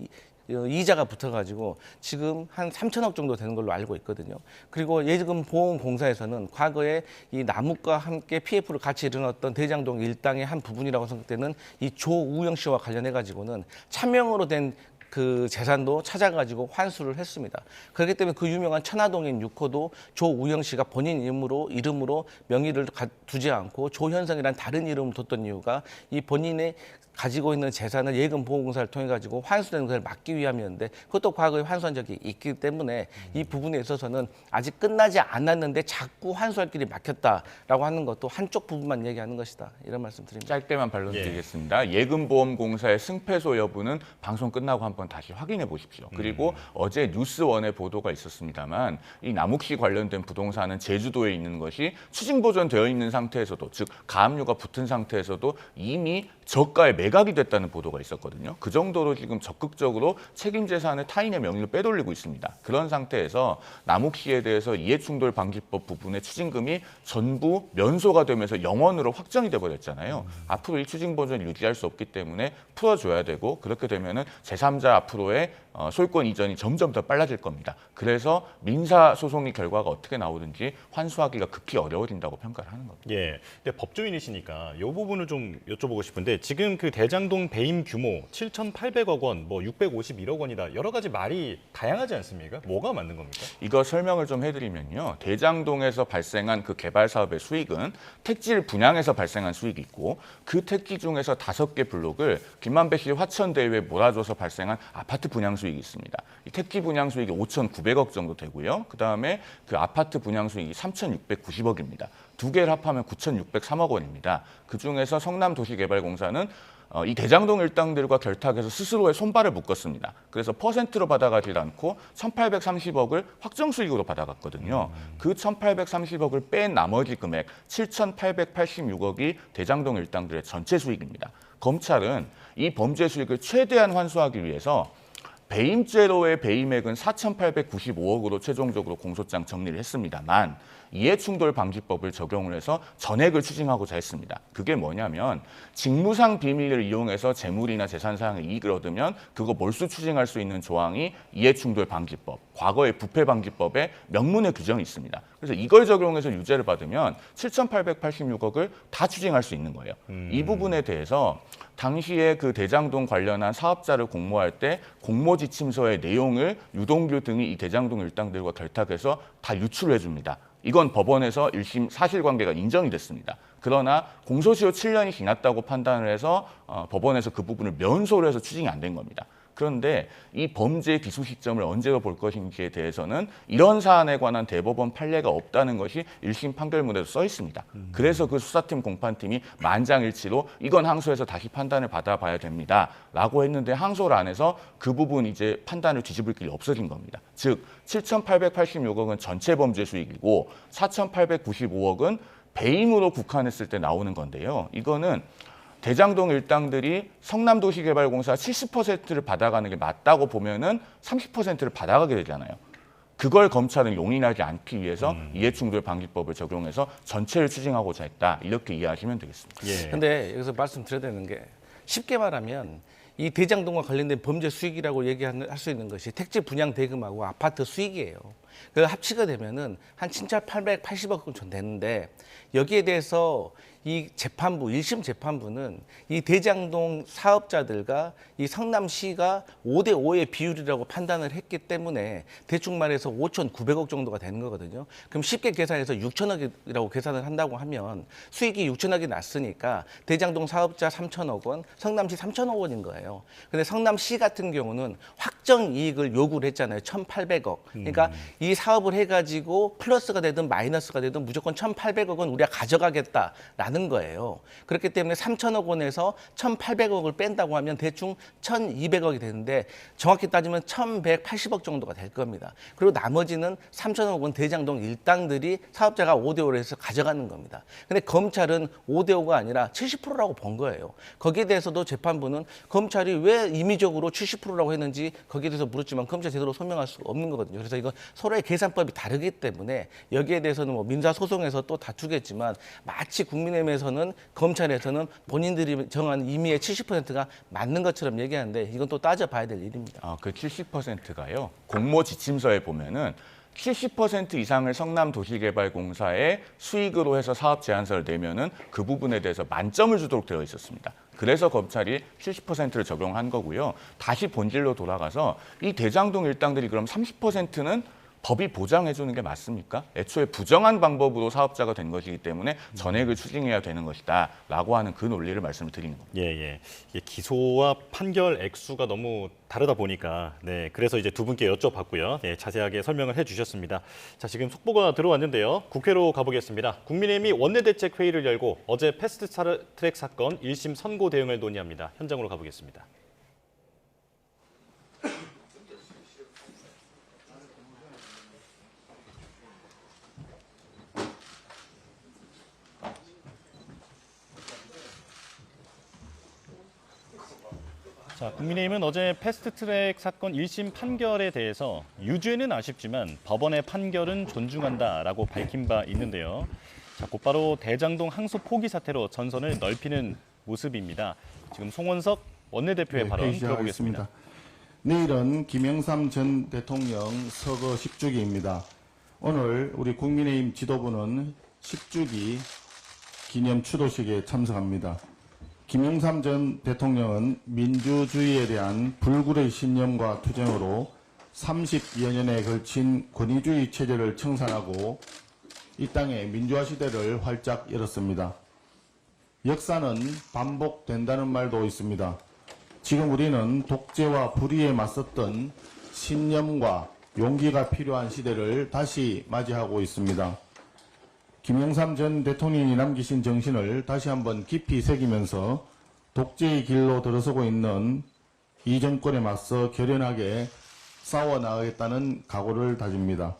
이자가 붙어가지고 지금 한 3천억 정도 되는 걸로 알고 있거든요. 그리고 예금보험공사에서는 과거에 이 남욱과 함께 PF를 같이 일어났던 대장동 일당의 한 부분이라고 생각되는 이 조우영 씨와 관련해가지고는 차명으로 된 그 재산도 찾아가지고 환수를 했습니다. 그렇기 때문에 그 유명한 천화동인 6호도 조우영 씨가 본인 이름으로 명의를 두지 않고 조현성이라는 다른 이름을 뒀던 이유가 이 본인의 가지고 있는 재산을 예금보험공사를 통해 가지고 환수되는 것을 막기 위함이었는데, 그것도 과거에 환수한 적이 있기 때문에 이 부분에 있어서는 아직 끝나지 않았는데 자꾸 환수할 길이 막혔다라고 하는 것도 한쪽 부분만 얘기하는 것이다, 이런 말씀 드립니다. 짧게만 반론드리겠습니다. 예금보험공사의 승패소 여부는 방송 끝나고 한번 다시 확인해 보십시오. 그리고 어제 뉴스원의 보도가 있었습니다만, 이 남욱 씨 관련된 부동산은 제주도에 있는 것이 추징보전되어 있는 상태에서도, 즉 가압류가 붙은 상태에서도 이미 저가에 매각이 됐다는 보도가 있었거든요. 그 정도로 지금 적극적으로 책임 재산을 타인의 명의로 빼돌리고 있습니다. 그런 상태에서 남욱 씨에 대해서 이해충돌 방지법 부분의 추징금이 전부 면소가 되면서 영원으로 확정이 돼버렸잖아요. 앞으로 이 추징 보전을 유지할 수 없기 때문에 풀어줘야 되고, 그렇게 되면은 제3자 앞으로의 소유권 이전이 점점 더 빨라질 겁니다. 그래서 민사 소송의 결과가 어떻게 나오든지 환수하기가 극히 어려워진다고 평가를 하는 겁니다. 예, 근데 법조인이시니까 이 부분을 좀 여쭤보고 싶은데, 지금 그 그 대장동 배임 규모 7,800억 원, 뭐 651억 원이다. 여러 가지 말이 다양하지 않습니까? 뭐가 맞는 겁니까? 이거 설명을 좀 해드리면요. 대장동에서 발생한 그 개발 사업의 수익은 택지를 분양해서 발생한 수익이 있고 그 택지 중에서 5개 블록을 김만배 씨 화천대유에 몰아줘서 발생한 아파트 분양 수익이 있습니다. 이 택지 분양 수익이 5,900억 정도 되고요. 그다음에 그 아파트 분양 수익이 3,690억입니다. 두 개를 합하면 9,603억 원입니다. 그중에서 성남도시개발공사는 이 대장동 일당들과 결탁해서 스스로의 손발을 묶었습니다. 그래서 퍼센트로 받아가지 않고 1,830억을 확정 수익으로 받아갔거든요. 그 1,830억을 뺀 나머지 금액 7,886억이 대장동 일당들의 전체 수익입니다. 검찰은 이 범죄 수익을 최대한 환수하기 위해서 배임죄로의 배임액은 4,895억으로 최종적으로 공소장 정리를 했습니다만 이해충돌방지법을 적용을 해서 전액을 추징하고자 했습니다. 그게 뭐냐면 직무상 비밀을 이용해서 재물이나 재산상의 이익을 얻으면 그거 몰수 추징할 수 있는 조항이 이해충돌방지법, 과거의 부패방지법에 명문의 규정이 있습니다. 그래서 이걸 적용해서 유죄를 받으면 7,886억을 다 추징할 수 있는 거예요. 이 부분에 대해서 당시에 그 대장동 관련한 사업자를 공모할 때 공모지침서의 내용을 유동규 등이 이 대장동 일당들과 결탁해서 다 유출을 해줍니다. 이건 법원에서 1심 사실관계가 인정이 됐습니다. 그러나 공소시효 7년이 지났다고 판단을 해서 법원에서 그 부분을 면소를 해서 추징이 안 된 겁니다. 그런데 이 범죄의 기소 시점을 언제로 볼 것인지에 대해서는 이런 사안에 관한 대법원 판례가 없다는 것이 1심 판결문에도 써 있습니다. 그래서 그 수사팀 공판팀이 만장일치로 이건 항소해서 다시 판단을 받아봐야 됩니다. 라고 했는데 항소를 안 해서 그 부분 이제 판단을 뒤집을 길이 없어진 겁니다. 즉 7,886억은 전체 범죄 수익이고 4,895억은 배임으로 국한했을 때 나오는 건데요. 이거는 대장동 일당들이 성남도시개발공사 70%를 받아가는 게 맞다고 보면은 30%를 받아가게 되잖아요. 그걸 검찰은 용인하지 않기 위해서 이해충돌방지법을 적용해서 전체를 추징하고자 했다. 이렇게 이해하시면 되겠습니다. 근데 여기서 말씀드려야 되는 게 쉽게 말하면 이 대장동과 관련된 범죄 수익이라고 얘기할 수 있는 것이 택지 분양 대금하고 아파트 수익이에요. 그 합치게 되면은 한 7,880억 정도 되는데 여기에 대해서 이 재판부, 1심 재판부는 이 대장동 사업자들과 이 성남시가 5대5의 비율이라고 판단을 했기 때문에 대충 말해서 5,900억 정도가 되는 거거든요. 그럼 쉽게 계산해서 6천억이라고 계산을 한다고 하면 수익이 6천억이 났으니까 대장동 사업자 3천억 원, 성남시 3천억 원인 거예요. 근데 성남시 같은 경우는 확정 이익을 요구를 했잖아요. 1,800억. 그러니까 이 사업을 해가지고 플러스가 되든 마이너스가 되든 무조건 1,800억은 우리가 가져가겠다라는 거예요. 그렇기 때문에 3천억 원에서 1,800억을 뺀다고 하면 대충 1,200억이 되는데 정확히 따지면 1,180억 정도가 될 겁니다. 그리고 나머지는 3천억 원 대장동 일당들이 사업자가 5대5로 해서 가져가는 겁니다. 근데 검찰은 5대5가 아니라 70%라고 본 거예요. 거기에 대해서도 재판부는 검찰이 왜 임의적으로 70%라고 했는지 거기에 대해서 물었지만 검찰이 제대로 설명할 수 없는 거거든요. 그래서 이건 서로의 계산법이 다르기 때문에 여기에 대해서는 뭐 민사소송에서 또 다투겠지만 마치 국민의힘에서는 검찰에서는 본인들이 정한 임의의 70%가 맞는 것처럼 얘기하는데 이건 또 따져봐야 될 일입니다. 그 70%가요. 공모 지침서에 보면은 70% 이상을 성남도시개발공사의 수익으로 해서 사업 제안서를 내면은 그 부분에 대해서 만점을 주도록 되어 있었습니다. 그래서 검찰이 70%를 적용한 거고요. 다시 본질로 돌아가서 이 대장동 일당들이 그럼 30%는 법이 보장해 주는 게 맞습니까? 애초에 부정한 방법으로 사업자가 된 것이기 때문에 전액을 추징해야 되는 것이다 라고 하는 그 논리를 말씀을 드리는 겁니다. 예. 기소와 판결 액수가 너무 다르다 보니까 그래서 이제 두 분께 여쭤봤고요. 자세하게 설명을 해주셨습니다. 자, 지금 속보가 들어왔는데요. 국회로 가보겠습니다. 국민의힘이 원내대책회의를 열고 어제 패스트트랙 사건 1심 선고 대응을 논의합니다. 현장으로 가보겠습니다. 자, 국민의힘은 어제 패스트트랙 사건 1심 판결에 대해서 유죄는 아쉽지만 법원의 판결은 존중한다라고 밝힌 바 있는데요. 자, 곧바로 대장동 항소 포기 사태로 전선을 넓히는 모습입니다. 지금 송원석 원내대표의 발언 들어보겠습니다. 내일은 김영삼 전 대통령 서거 10주기입니다. 오늘 우리 국민의힘 지도부는 10주기 기념 추도식에 참석합니다. 김영삼 전 대통령은 민주주의에 대한 불굴의 신념과 투쟁으로 30여 년에 걸친 권위주의 체제를 청산하고 이 땅의 민주화 시대를 활짝 열었습니다. 역사는 반복된다는 말도 있습니다. 지금 우리는 독재와 불의에 맞섰던 신념과 용기가 필요한 시대를 다시 맞이하고 있습니다. 김영삼 전 대통령이 남기신 정신을 다시 한번 깊이 새기면서 독재의 길로 들어서고 있는 이 정권에 맞서 결연하게 싸워나가겠다는 각오를 다집니다.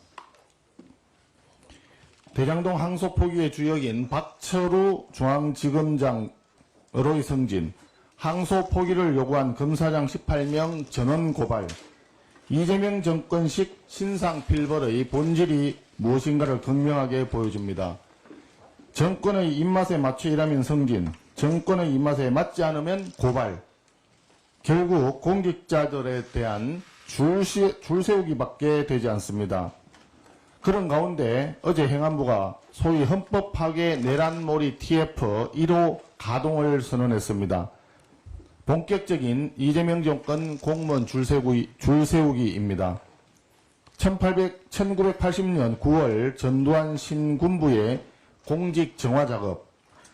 대장동 항소 포기의 주역인 박철우 중앙지검장으로의 승진, 항소 포기를 요구한 검사장 18명 전원 고발, 이재명 정권식 신상 필벌의 본질이 무엇인가를 극명하게 보여줍니다. 정권의 입맛에 맞춰 일하면 승진, 정권의 입맛에 맞지 않으면 고발. 결국 공직자들에 대한 줄 세우기밖에 되지 않습니다. 그런 가운데 어제 행안부가 소위 헌법 파괴 내란몰이 TF 1호 가동을 선언했습니다. 본격적인 이재명 정권 공무원 줄세우기입니다. 1980년 9월 전두환 신군부의 공직 정화 작업,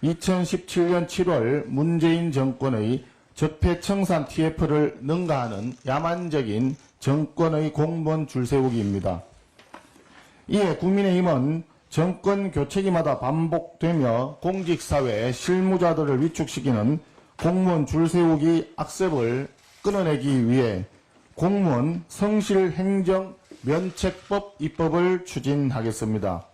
2017년 7월 문재인 정권의 적폐청산 TF를 능가하는 야만적인 정권의 공무원 줄세우기입니다. 이에 국민의힘은 정권 교체기마다 반복되며 공직사회 실무자들을 위축시키는 공무원 줄세우기 악습을 끊어내기 위해 공무원 성실행정 면책법 입법을 추진하겠습니다.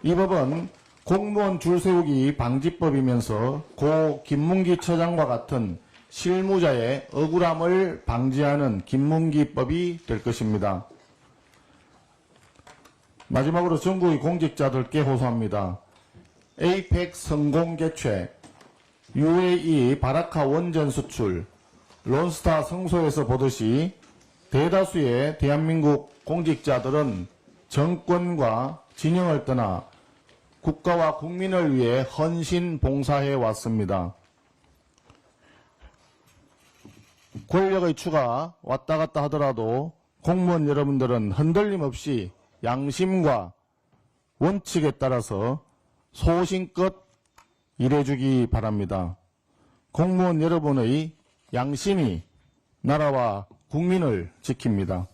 이 법은 공무원 줄세우기 방지법이면서 고 김문기 처장과 같은 실무자의 억울함을 방지하는 김문기법이 될 것입니다. 마지막으로 전국의 공직자들께 호소합니다. 에이펙 성공 개최, UAE 바라카 원전 수출, 론스타 성소에서 보듯이 대다수의 대한민국 공직자들은 정권과 진영을 떠나 국가와 국민을 위해 헌신 봉사해 왔습니다. 권력의 추가 왔다 갔다 하더라도 공무원 여러분들은 흔들림 없이 양심과 원칙에 따라서 소신껏 일해주기 바랍니다. 공무원 여러분의 양심이 나라와 국민을 지킵니다.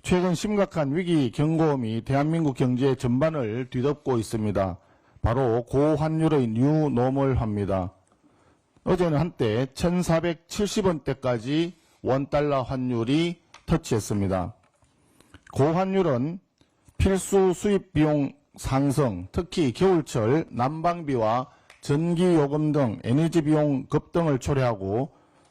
최근 심각한 위기 경고음이 대한민국 경제 전반을 뒤덮고 있습니다. 바로 고환율의 뉴노멀화입니다. 어제는 한때 1470원대까지 원달러 환율이 터치했습니다. 고환율은 필수 수입 비용 상승, 특히 겨울철 난방비와 전기요금 등 에너지 비용 급등을 초래하고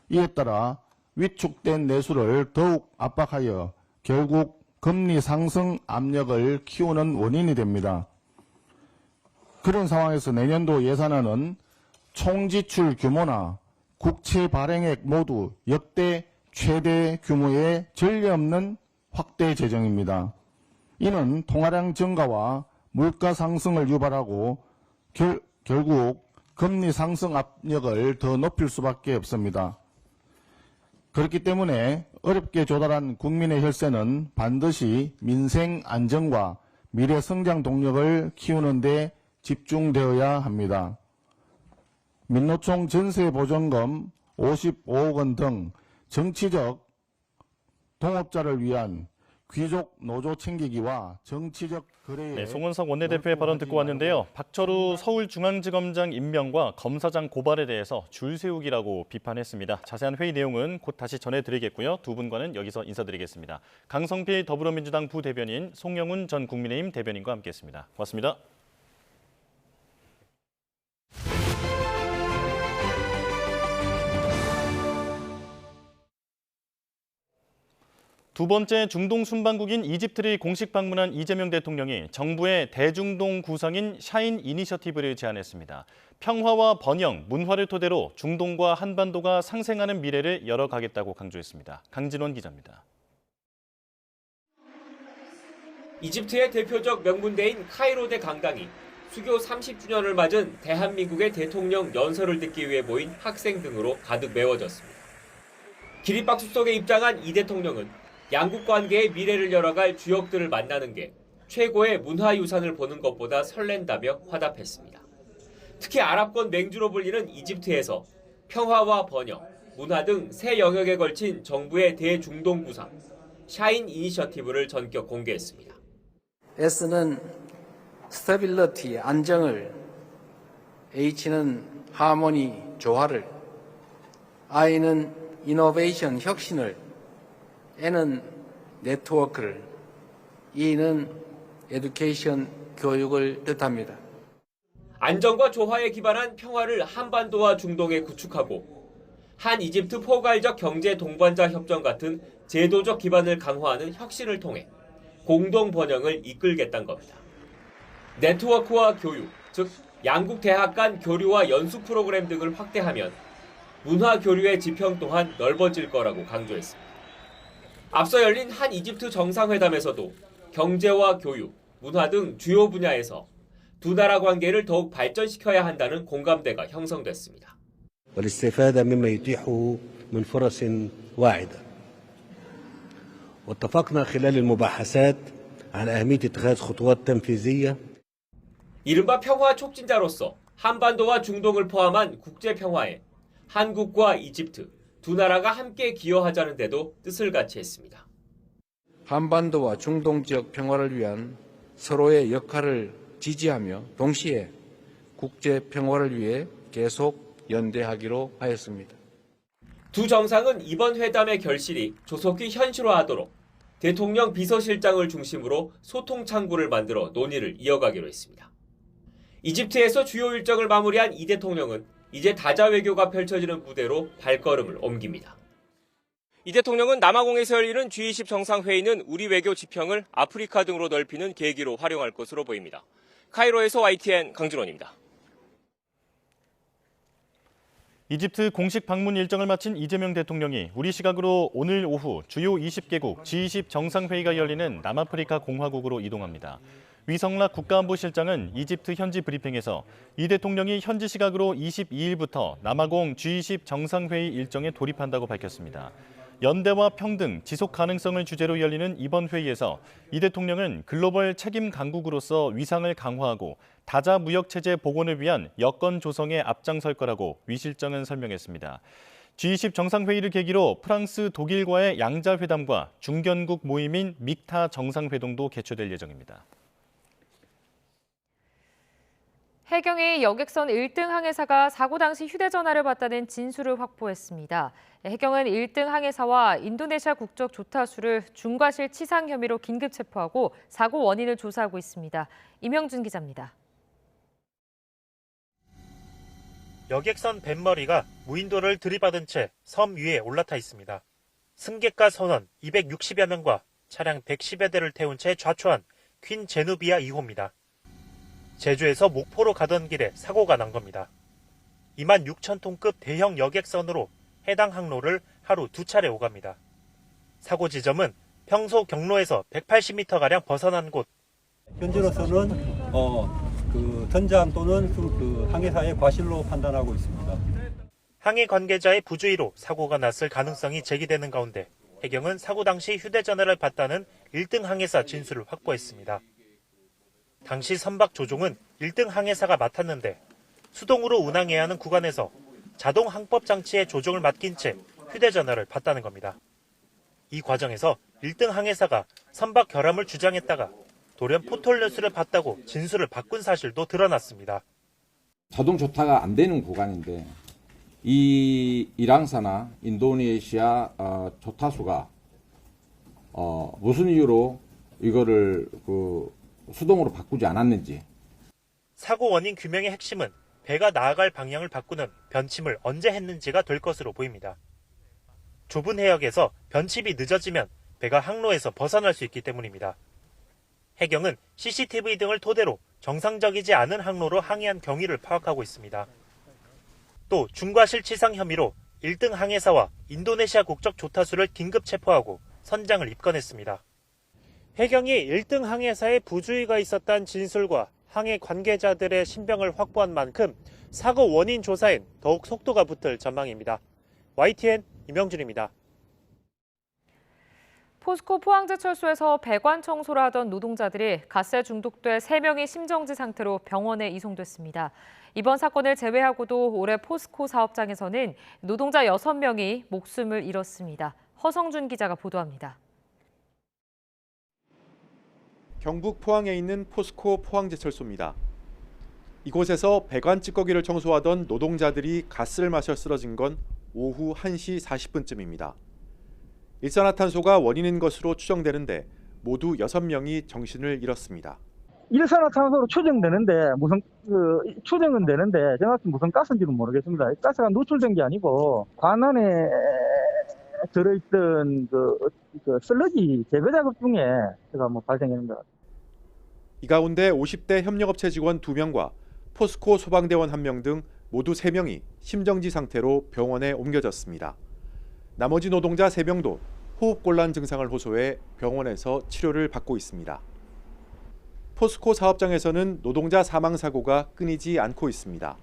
이에 따라 위축된 내수를 더욱 압박하여 결국 금리 상승 압력을 키우는 원인이 됩니다. 그런 상황에서 내년도 예산안은 총지출 규모나 국채 발행액 모두 역대 최대 규모의 전례 없는 확대 재정입니다. 이는 통화량 증가와 물가 상승을 유발하고 결국 금리 상승 압력을 더 높일 수밖에 없습니다. 그렇기 때문에 어렵게 조달한 국민의 혈세는 반드시 민생 안정과 미래 성장 동력을 키우는 데 집중되어야 합니다. 민노총 전세보전금 55억 원 등 정치적 동업자를 위한 귀족 노조 챙기기와 정치적 거래에 네, 송은석 원내대표의 발언 듣고 왔는데요. 박철우 서울중앙지검장 임명과 검사장 고발에 대해서 줄세우기라고 비판했습니다. 자세한 회의 내용은 곧 다시 전해드리겠고요. 두 분과는 여기서 인사드리겠습니다. 강성필 더불어민주당 부대변인, 송영훈 전 국민의힘 대변인과 함께했습니다. 고맙습니다. 두 번째 중동 순방국인 이집트를 공식 방문한 이재명 대통령이 정부의 대중동 구상인 샤인 이니셔티브를 제안했습니다. 평화와 번영, 문화를 토대로 중동과 한반도가 상생하는 미래를 열어가겠다고 강조했습니다. 강진원 기자입니다. 이집트의 대표적 명문대인 카이로대 강당이 수교 30주년을 맞은 대한민국의 대통령 연설을 듣기 위해 모인 학생 등으로 가득 메워졌습니다. 기립박수 속에 입장한 이 대통령은 양국 관계의 미래를 열어갈 주역들을 만나는 게 최고의 문화유산을 보는 것보다 설렌다며 화답했습니다. 특히 아랍권 맹주로 불리는 이집트에서 평화와 번영, 문화 등 세 영역에 걸친 정부의 대중동 구상, 샤인 이니셔티브를 전격 공개했습니다. S는 스테빌리티, 안정을, H는 하모니, 조화를, I는 이노베이션, 혁신을, N은 네트워크를, E는 에듀케이션, 교육을 뜻합니다. 안정과 조화에 기반한 평화를 한반도와 중동에 구축하고 한 이집트 포괄적 경제 동반자 협정 같은 제도적 기반을 강화하는 혁신을 통해 공동 번영을 이끌겠다는 겁니다. 네트워크와 교육, 즉 양국 대학 간 교류와 연수 프로그램 등을 확대하면 문화 교류의 지평 또한 넓어질 거라고 강조했습니다. 앞서 열린 한 이집트 정상회담에서도 경제와 교육, 문화 등 주요 분야에서 두 나라 관계를 더욱 발전시켜야 한다는 공감대가 형성됐습니다. والاستفادة مما يتيحه من فرص واعدة. واتفقنا خلال المباحثات عن أهمية اتخاذ خطوات تنفيذية. 이른바 평화 촉진자로서 한반도와 중동을 포함한 국제 평화에 한국과 이집트 두 나라가 함께 기여하자는 데도 뜻을 같이 했습니다. 한반도와 중동 지역 평화를 위한 서로의 역할을 지지하며 동시에 국제 평화를 위해 계속 연대하기로 하였습니다. 두 정상은 이번 회담의 결실이 조속히 현실화하도록 대통령 비서실장을 중심으로 소통 창구를 만들어 논의를 이어가기로 했습니다. 이집트에서 주요 일정을 마무리한 이 대통령은 이제 다자 외교가 펼쳐지는 무대로 발걸음을 옮깁니다. 이 대통령은 남아공에서 열리는 G20 정상회의는 우리 외교 지평을 아프리카 등으로 넓히는 계기로 활용할 것으로 보입니다. 카이로에서 YTN 강준원입니다. 이집트 공식 방문 일정을 마친 이재명 대통령이 우리 시각으로 오늘 오후 주요 20개국 G20 정상회의가 열리는 남아프리카 공화국으로 이동합니다. 위성락 국가안보실장은 이집트 현지 브리핑에서 이 대통령이 현지 시각으로 22일부터 남아공 G20 정상회의 일정에 돌입한다고 밝혔습니다. 연대와 평등, 지속 가능성을 주제로 열리는 이번 회의에서 이 대통령은 글로벌 책임 강국으로서 위상을 강화하고 다자 무역 체제 복원을 위한 여건 조성에 앞장설 거라고 위 실장은 설명했습니다. G20 정상회의를 계기로 프랑스, 독일과의 양자회담과 중견국 모임인 믹타 정상회동도 개최될 예정입니다. 해경이 여객선 1등 항해사가 사고 당시 휴대전화를 봤다는 진술을 확보했습니다. 해경은 1등 항해사와 인도네시아 국적 조타수를 중과실 치상 혐의로 긴급 체포하고 사고 원인을 조사하고 있습니다. 임영준 기자입니다. 여객선 뱃머리가 무인도를 들이받은 채 섬 위에 올라타 있습니다. 승객과 선원 260여 명과 차량 110여 대를 태운 채 좌초한 퀸 제누비아 2호입니다. 제주에서 목포로 가던 길에 사고가 난 겁니다. 26,000톤급 대형 여객선으로 해당 항로를 하루 2차례 오갑니다. 사고 지점은 평소 경로에서 180m가량 벗어난 곳. 현재로서는 선장 또는 항해사의 과실로 판단하고 있습니다. 항해 관계자의 부주의로 사고가 났을 가능성이 제기되는 가운데 해경은 사고 당시 휴대전화를 봤다는 1등 항해사 진술을 확보했습니다. 당시 선박 조종은 1등 항해사가 맡았는데 수동으로 운항해야 하는 구간에서 자동 항법 장치에 조종을 맡긴 채 휴대전화를 봤다는 겁니다. 이 과정에서 1등 항해사가 선박 결함을 주장했다가 돌연 포털뉴스를 봤다고 진술을 바꾼 사실도 드러났습니다. 자동 조타가 안 되는 구간인데 이 이랑사나 인도네시아 조타수가 무슨 이유로 이거를 수동으로 바꾸지 않았는지. 사고 원인 규명의 핵심은 배가 나아갈 방향을 바꾸는 변침을 언제 했는지가 될 것으로 보입니다. 좁은 해역에서 변침이 늦어지면 배가 항로에서 벗어날 수 있기 때문입니다. 해경은 CCTV 등을 토대로 정상적이지 않은 항로로 항해한 경위를 파악하고 있습니다. 또 중과실 치상 혐의로 1등 항해사와 인도네시아 국적 조타수를 긴급 체포하고 선장을 입건했습니다. 해경이 1등 항해사의 부주의가 있었다는 진술과 항해 관계자들의 신병을 확보한 만큼 사고 원인 조사엔 더욱 속도가 붙을 전망입니다. YTN 임영준입니다. 포스코 포항제철소에서 배관 청소를 하던 노동자들이 가스에 중독돼 3명이 심정지 상태로 병원에 이송됐습니다. 이번 사건을 제외하고도 올해 포스코 사업장에서는 노동자 6명이 목숨을 잃었습니다. 허성준 기자가 보도합니다. 경북 포항에 있는 포스코 포항제철소입니다. 이곳에서 배관 찌꺼기를 청소하던 노동자들이 가스를 마셔 쓰러진 건 오후 1시 40분쯤입니다. 일산화탄소가 원인인 것으로 추정되는데 모두 6명이 정신을 잃었습니다. 일산화탄소로 추정되는데 추정은 되는데 정확히 무슨 가스인지는 모르겠습니다. 가스가 노출된 게 아니고 관안에 들어있던 그 슬러지 제거 작업 중에 제가 발생한 것 같아요. 이 가운데 50대 협력업체 직원 2명과 포스코 소방대원 1명 등 모두 3명이 심정지 상태로 병원에 옮겨졌습니다. 나머지 노동자 3명도 호흡곤란 증상을 호소해 병원에서 치료를 받고 있습니다. 포스코 사업장에서는 노동자 사망 사고가 끊이지 않고 있습니다.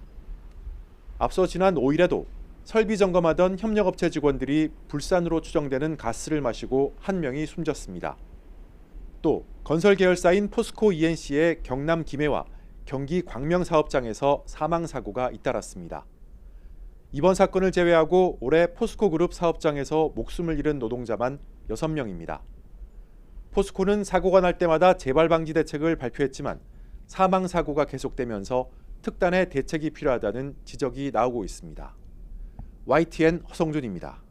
앞서 지난 5일에도 설비 점검하던 협력업체 직원들이 불산으로 추정되는 가스를 마시고 1명이 숨졌습니다. 또 건설 계열사인 포스코 ENC의 경남 김해와 경기 광명 사업장에서 사망 사고가 잇따랐습니다. 이번 사건을 제외하고 올해 포스코 그룹 사업장에서 목숨을 잃은 노동자만 6명입니다. 포스코는 사고가 날 때마다 재발 방지 대책을 발표했지만 사망 사고가 계속되면서 특단의 대책이 필요하다는 지적이 나오고 있습니다. YTN 허성준입니다.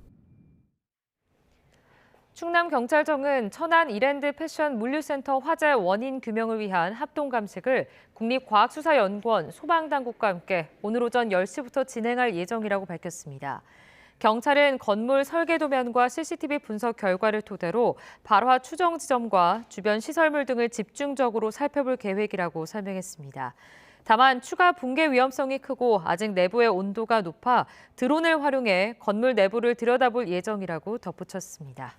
충남경찰청은 천안 이랜드 패션 물류센터 화재 원인 규명을 위한 합동 감식을 국립과학수사연구원 소방당국과 함께 오늘 오전 10시부터 진행할 예정이라고 밝혔습니다. 경찰은 건물 설계 도면과 CCTV 분석 결과를 토대로 발화 추정 지점과 주변 시설물 등을 집중적으로 살펴볼 계획이라고 설명했습니다. 다만 추가 붕괴 위험성이 크고 아직 내부의 온도가 높아 드론을 활용해 건물 내부를 들여다볼 예정이라고 덧붙였습니다.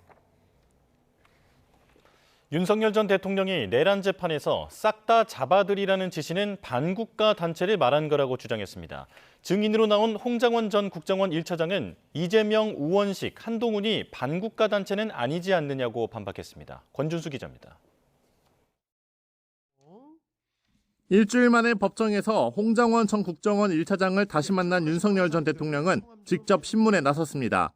윤석열 전 대통령이 내란 재판에서 싹 다 잡아들이라는 지시는 반국가 단체를 말한 거라고 주장했습니다. 증인으로 나온 홍장원 전 국정원 1차장은 이재명, 우원식, 한동훈이 반국가 단체는 아니지 않느냐고 반박했습니다. 권준수 기자입니다. 일주일 만에 법정에서 홍장원 전 국정원 1차장을 다시 만난 윤석열 전 대통령은 직접 신문에 나섰습니다.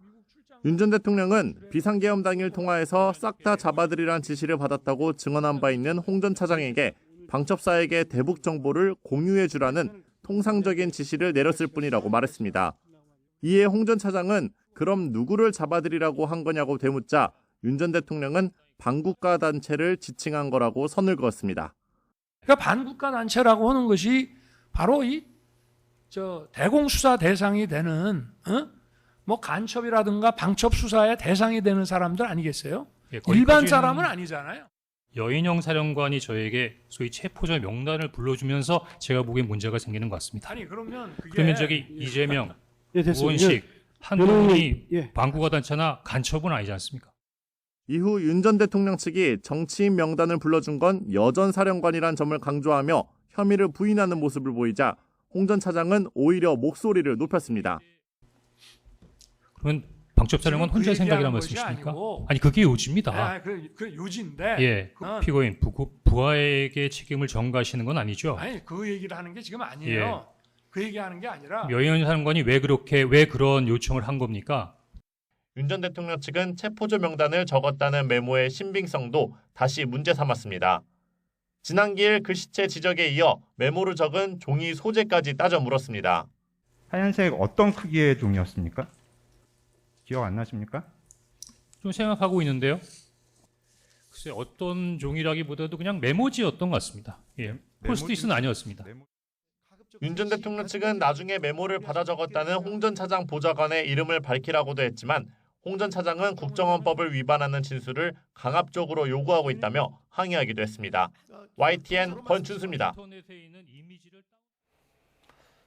윤 전 대통령은 비상계엄 당일 통화에서 싹 다 잡아들이란 지시를 받았다고 증언한 바 있는 홍 전 차장에게 방첩사에게 대북 정보를 공유해 주라는 통상적인 지시를 내렸을 뿐이라고 말했습니다. 이에 홍 전 차장은 그럼 누구를 잡아들이라고 한 거냐고 되묻자 윤 전 대통령은 반국가 단체를 지칭한 거라고 선을 그었습니다. 그러니까 반국가 단체라고 하는 것이 바로 대공수사 대상이 되는 간첩이라든가 방첩 수사의 대상이 되는 사람들 아니겠어요? 예, 일반 사람은 아니잖아요. 여인영 사령관이 저에게 소위 체포자 명단을 불러주면서 제가 보기엔 문제가 생기는 것 같습니다. 아니 그러면 이재명, 예, 됐어요. 우원식, 한동훈이 반국가 단체나 간첩은 아니지 않습니까? 이후 윤 전 대통령 측이 정치인 명단을 불러준 건 여전 사령관이란 점을 강조하며 혐의를 부인하는 모습을 보이자 홍 전 차장은 오히려 목소리를 높였습니다. 그러면 방첩사령관 혼자 생각이란 말씀이십니까? 아니 그게 요지입니다. 그 요지인데. 예, 피고인 부하에게 책임을 전가하시는 건 아니죠? 아니 그 얘기를 하는 게 지금 아니에요. 예. 그 얘기하는 게 아니라. 여인 사령관이 왜 그런 요청을 한 겁니까? 윤 전 대통령 측은 체포조 명단을 적었다는 메모의 신빙성도 다시 문제 삼았습니다. 지난 기일 글씨체 지적에 이어 메모를 적은 종이 소재까지 따져 물었습니다. 하얀색 어떤 크기의 종이었습니까? 기억 안 나십니까? 좀 생각하고 있는데요. 글쎄 어떤 종이라기보다도 그냥 메모지였던 것 같습니다. 예, 포스트잇은 아니었습니다. 윤 전 대통령 측은 나중에 메모를 받아 적었다는 홍 전 차장 보좌관의 이름을 밝히라고도 했지만 홍 전 차장은 국정원법을 위반하는 진술을 강압적으로 요구하고 있다며 항의하기도 했습니다. YTN 권준수입니다.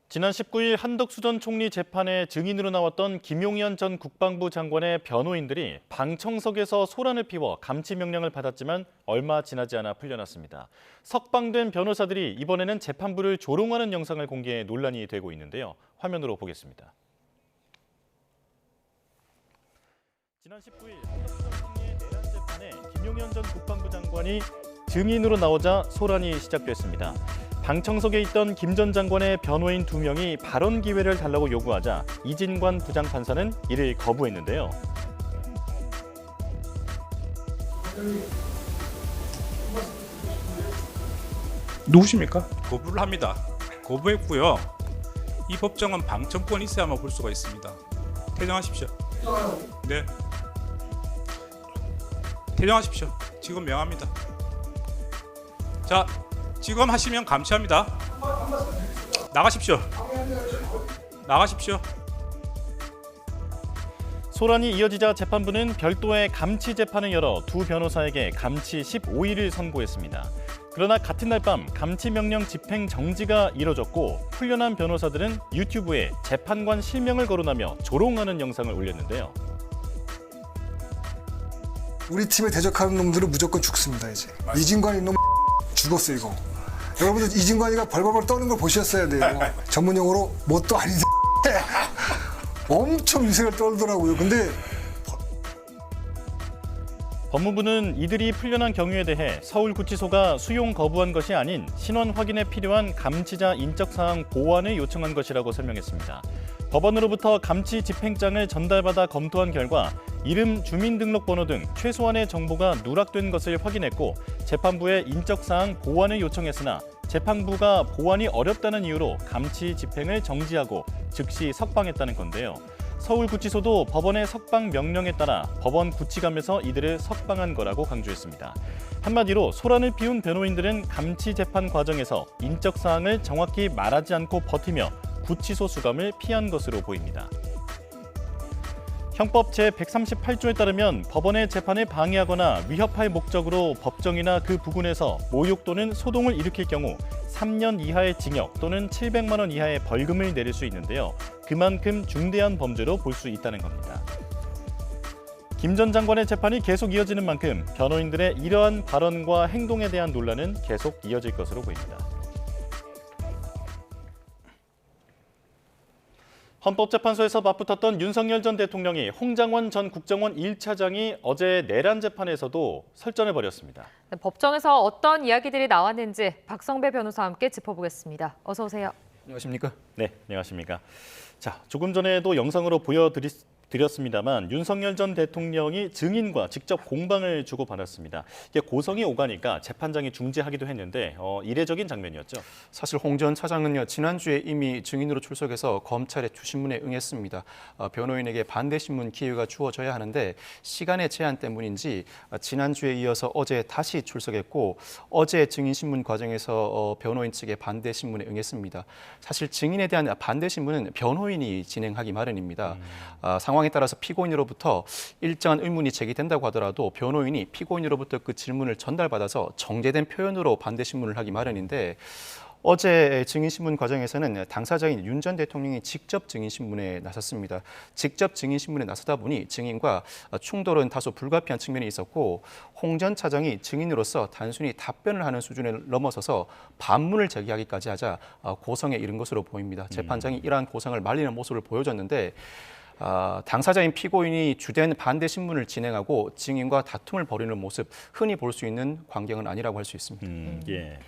지난 19일 한덕수 전 총리 재판에 증인으로 나왔던 김용현 전 국방부 장관의 변호인들이 방청석에서 소란을 피워 감치 명령을 받았지만 얼마 지나지 않아 풀려났습니다. 석방된 변호사들이 이번에는 재판부를 조롱하는 영상을 공개해 논란이 되고 있는데요. 화면으로 보겠습니다. 지난 19일 한덕수 전 총리의 내란 재판에 김용현 전 국방부 장관이 증인으로 나오자 소란이 시작됐습니다. 방청석에 있던 김 전 장관의 변호인 2명이 발언 기회를 달라고 요구하자 이진관 부장판사는 이를 거부했는데요. 누구십니까? 거부를 합니다. 거부했고요. 이 법정은 방청권이 있어야만 볼 수가 있습니다. 퇴정하십시오. 네. 퇴정하십시오. 지금 명합니다. 자, 지금 하시면 감시합니다. 나가십시오. 나가십시오. 소란이 이어지자 재판부는 별도의 감치 재판을 열어 두 변호사에게 감치 15일을 선고했습니다. 그러나 같은 날 밤 감치 명령 집행 정지가 이뤄졌고 풀려난 변호사들은 유튜브에 재판관 실명을 거론하며 조롱하는 영상을 올렸는데요. 우리 팀에 대적하는 놈들은 무조건 죽습니다. 이제 이진관 이놈 죽었어 이거. 여러분들 이진관이가 벌벌벌 떠는 걸 보셨어야 돼요. 전문용어로 뭣도 아닌 엄청 위세를 떨더라고요. 근데 법무부는 이들이 풀려난 경위에 대해 서울구치소가 수용 거부한 것이 아닌 신원 확인에 필요한 감치자 인적사항 보완을 요청한 것이라고 설명했습니다. 법원으로부터 감치 집행장을 전달받아 검토한 결과 이름, 주민등록번호 등 최소한의 정보가 누락된 것을 확인했고 재판부에 인적사항 보완을 요청했으나 재판부가 보완이 어렵다는 이유로 감치 집행을 정지하고 즉시 석방했다는 건데요. 서울구치소도 법원의 석방 명령에 따라 법원 구치감에서 이들을 석방한 거라고 강조했습니다. 한마디로 소란을 피운 변호인들은 감치 재판 과정에서 인적사항을 정확히 말하지 않고 버티며 구치소 수감을 피한 것으로 보입니다. 형법 제138조에 따르면 법원의 재판을 방해하거나 위협할 목적으로 법정이나 그 부근에서 모욕 또는 소동을 일으킬 경우 3년 이하의 징역 또는 700만 원 이하의 벌금을 내릴 수 있는데요. 그만큼 중대한 범죄로 볼 수 있다는 겁니다. 김 전 장관의 재판이 계속 이어지는 만큼 변호인들의 이러한 발언과 행동에 대한 논란은 계속 이어질 것으로 보입니다. 헌법재판소에서 맞붙었던 윤석열 전 대통령이 홍장원 전 국정원 1차장이 어제 내란 재판에서도 설전을 벌였습니다. 네, 법정에서 어떤 이야기들이 나왔는지 박성배 변호사와 함께 짚어보겠습니다. 어서 오세요. 안녕하십니까? 네, 안녕하십니까? 자, 조금 전에도 영상으로 보여드렸습니다만 윤석열 전 대통령이 증인과 직접 공방을 주고받았습니다. 이게 고성이 오가니까 재판장이 중지하기도 했는데 이례적인 장면이었죠. 사실 홍 전 차장은요, 지난주에 이미 증인으로 출석해서 검찰의 주신문에 응했습니다. 변호인에게 반대 신문 기회가 주어져야 하는데 시간의 제한 때문인지 지난주에 이어서 어제 다시 출석했고 어제 증인 신문 과정에서 변호인 측의 반대 신문에 응했습니다. 사실 증인에 대한 반대 신문은 변호인이 진행하기 마련입니다. 상황에 따라서 피고인으로부터 일정한 의문이 제기된다고 하더라도 변호인이 피고인으로부터 그 질문을 전달받아서 정제된 표현으로 반대 신문을 하기 마련인데 어제 증인신문 과정에서는 당사자인 윤 전 대통령이 직접 증인신문에 나섰습니다. 직접 증인신문에 나서다 보니 증인과 충돌은 다소 불가피한 측면이 있었고 홍 전 차장이 증인으로서 단순히 답변을 하는 수준에 넘어서서 반문을 제기하기까지 하자 고성에 이른 것으로 보입니다. 재판장이 이러한 고성을 말리는 모습을 보여줬는데 당사자인 피고인이 주된 반대 신문을 진행하고 증인과 다툼을 벌이는 모습 흔히 볼 수 있는 광경은 아니라고 할 수 있습니다. 예.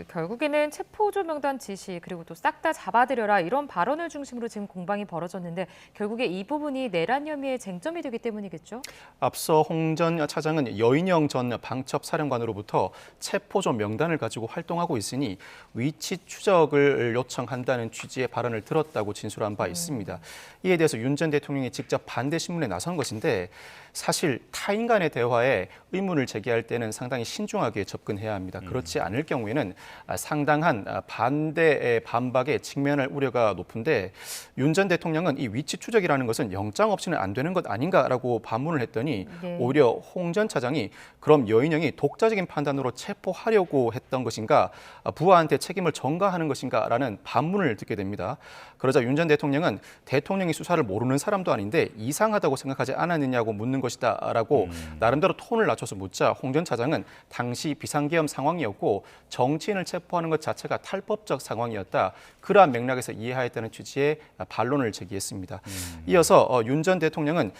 결국에는 체포조 명단 지시 그리고 또 싹 다 잡아들여라 이런 발언을 중심으로 지금 공방이 벌어졌는데 결국에 이 부분이 내란 혐의의 쟁점이 되기 때문이겠죠? 앞서 홍 전 차장은 여인영 전 방첩 사령관으로부터 체포조 명단을 가지고 활동하고 있으니 위치 추적을 요청한다는 취지의 발언을 들었다고 진술한 바 있습니다. 이에 대해서 윤 전 대통령이 직접 반대 신문에 나선 것인데 사실 타인 간의 대화에 의문을 제기할 때는 상당히 신중하게 접근해야 합니다. 그렇지 않을 경우에는 상당한 반대의 반박에 직면할 우려가 높은데 윤 전 대통령은 이 위치 추적이라는 것은 영장 없이는 안 되는 것 아닌가라고 반문을 했더니 오히려 홍 전 차장이 그럼 여인영이 독자적인 판단으로 체포하려고 했던 것인가, 부하한테 책임을 전가하는 것인가라는 반문을 듣게 됩니다. 그러자 윤 전 대통령은 대통령이 수사를 모르는 사람도 아닌데 이상하다고 생각하지 않았느냐고 묻는 것이다라고 나름대로 톤을 낮춰서 묻자 홍 전 차장은 당시 비상계엄 상황이었고 정치인을 체포하는 것 자체가 탈법적 상황이었다. 그러한 맥락에서 이해하였다는 취지의 반론을 제기했습니다. 이어서 윤 전 대통령은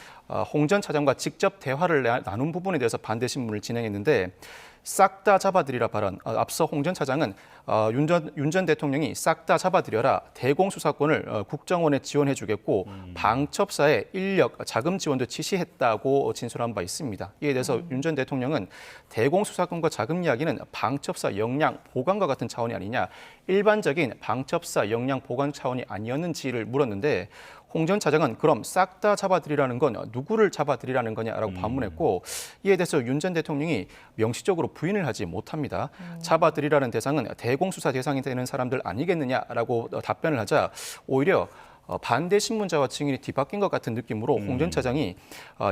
홍 전 차장과 직접 대화를 나눈 부분에 대해서 반대 신문을 진행했는데 싹 다 잡아들이라 발언. 앞서 홍 전 차장은 윤 전 대통령이 싹 다 잡아들여라. 대공수사권을 국정원에 지원해주겠고 방첩사에 인력, 자금 지원도 지시했다고 진술한 바 있습니다. 이에 대해서 윤 전 대통령은 대공수사권과 자금 이야기는 방첩사 역량 보강과 같은 차원이 아니냐, 일반적인 방첩사 역량 보강 차원이 아니었는지를 물었는데 홍 전 차장은 그럼 싹 다 잡아들이라는 건 누구를 잡아들이라는 거냐라고 반문했고, 이에 대해서 윤 전 대통령이 명시적으로 부인을 하지 못합니다. 잡아들이라는 대상은 대공수사 대상이 되는 사람들 아니겠느냐라고 답변을 하자 오히려 반대 신문자와 증인이 뒤바뀐 것 같은 느낌으로 홍 전 차장이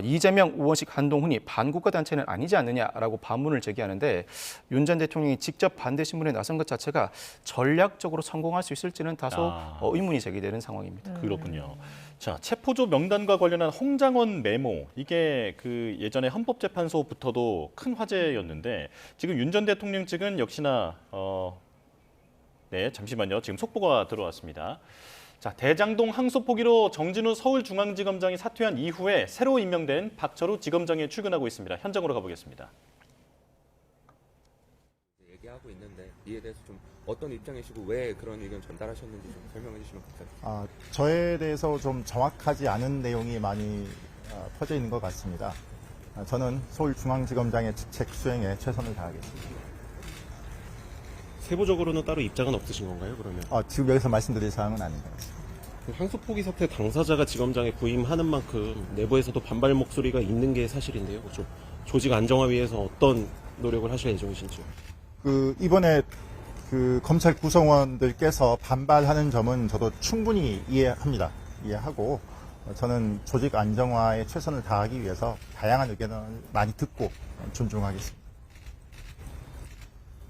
이재명, 우원식, 한동훈이 반국가 단체는 아니지 않느냐라고 반문을 제기하는데 윤 전 대통령이 직접 반대 신문에 나선 것 자체가 전략적으로 성공할 수 있을지는 다소 의문이 제기되는 상황입니다. 그렇군요. 자, 체포조 명단과 관련한 홍장원 메모, 이게 그 예전에 헌법재판소부터도 큰 화제였는데 지금 윤 전 대통령 측은 역시나 네, 잠시만요. 지금 속보가 들어왔습니다. 자, 대장동 항소 포기로 정진우 서울중앙지검장이 사퇴한 이후에 새로 임명된 박철우 지검장이 출근하고 있습니다. 현장으로 가보겠습니다. 얘기하고 있는데 이에 대해서 좀 어떤 입장이시고 왜 그런 의견 전달하셨는지 좀 설명해 주시면 감사하겠습니다. 저에 대해서 좀 정확하지 않은 내용이 많이 퍼져 있는 것 같습니다. 저는 서울중앙지검장의 직책 수행에 최선을 다하겠습니다. 세부적으로는 따로 입장은 없으신 건가요, 그러면? 지금 여기서 말씀드릴 사항은 아닌 것 같습니다. 항소 포기 사태 당사자가 지검장에 부임하는 만큼 내부에서도 반발 목소리가 있는 게 사실인데요. 좀 조직 안정화 위해서 어떤 노력을 하실 예정이신지요? 이번에 검찰 구성원들께서 반발하는 점은 저도 충분히 이해합니다. 이해하고 저는 조직 안정화에 최선을 다하기 위해서 다양한 의견을 많이 듣고 존중하겠습니다.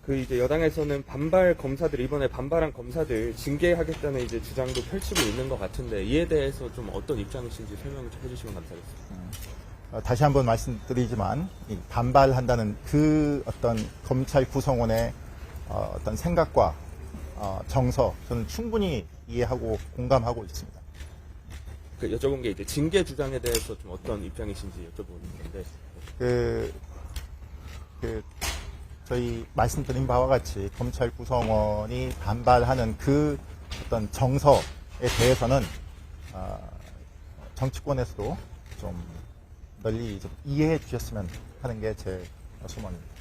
이제 여당에서는 반발 검사들, 이번에 반발한 검사들 징계하겠다는 이제 주장도 펼치고 있는 것 같은데 이에 대해서 좀 어떤 입장이신지 설명 좀 해주시면 감사하겠습니다. 다시 한번 말씀드리지만 반발한다는 그 어떤 검찰 구성원의 어떤 생각과 정서 저는 충분히 이해하고 공감하고 있습니다. 여쭤본 게 이제 징계 주장에 대해서 좀 어떤 입장이신지 여쭤보는 건데. 저희 말씀드린 바와 같이 검찰 구성원이 반발하는 그 어떤 정서에 대해서는 정치권에서도 좀 널리 좀 이해해 주셨으면 하는 게 제 소망입니다.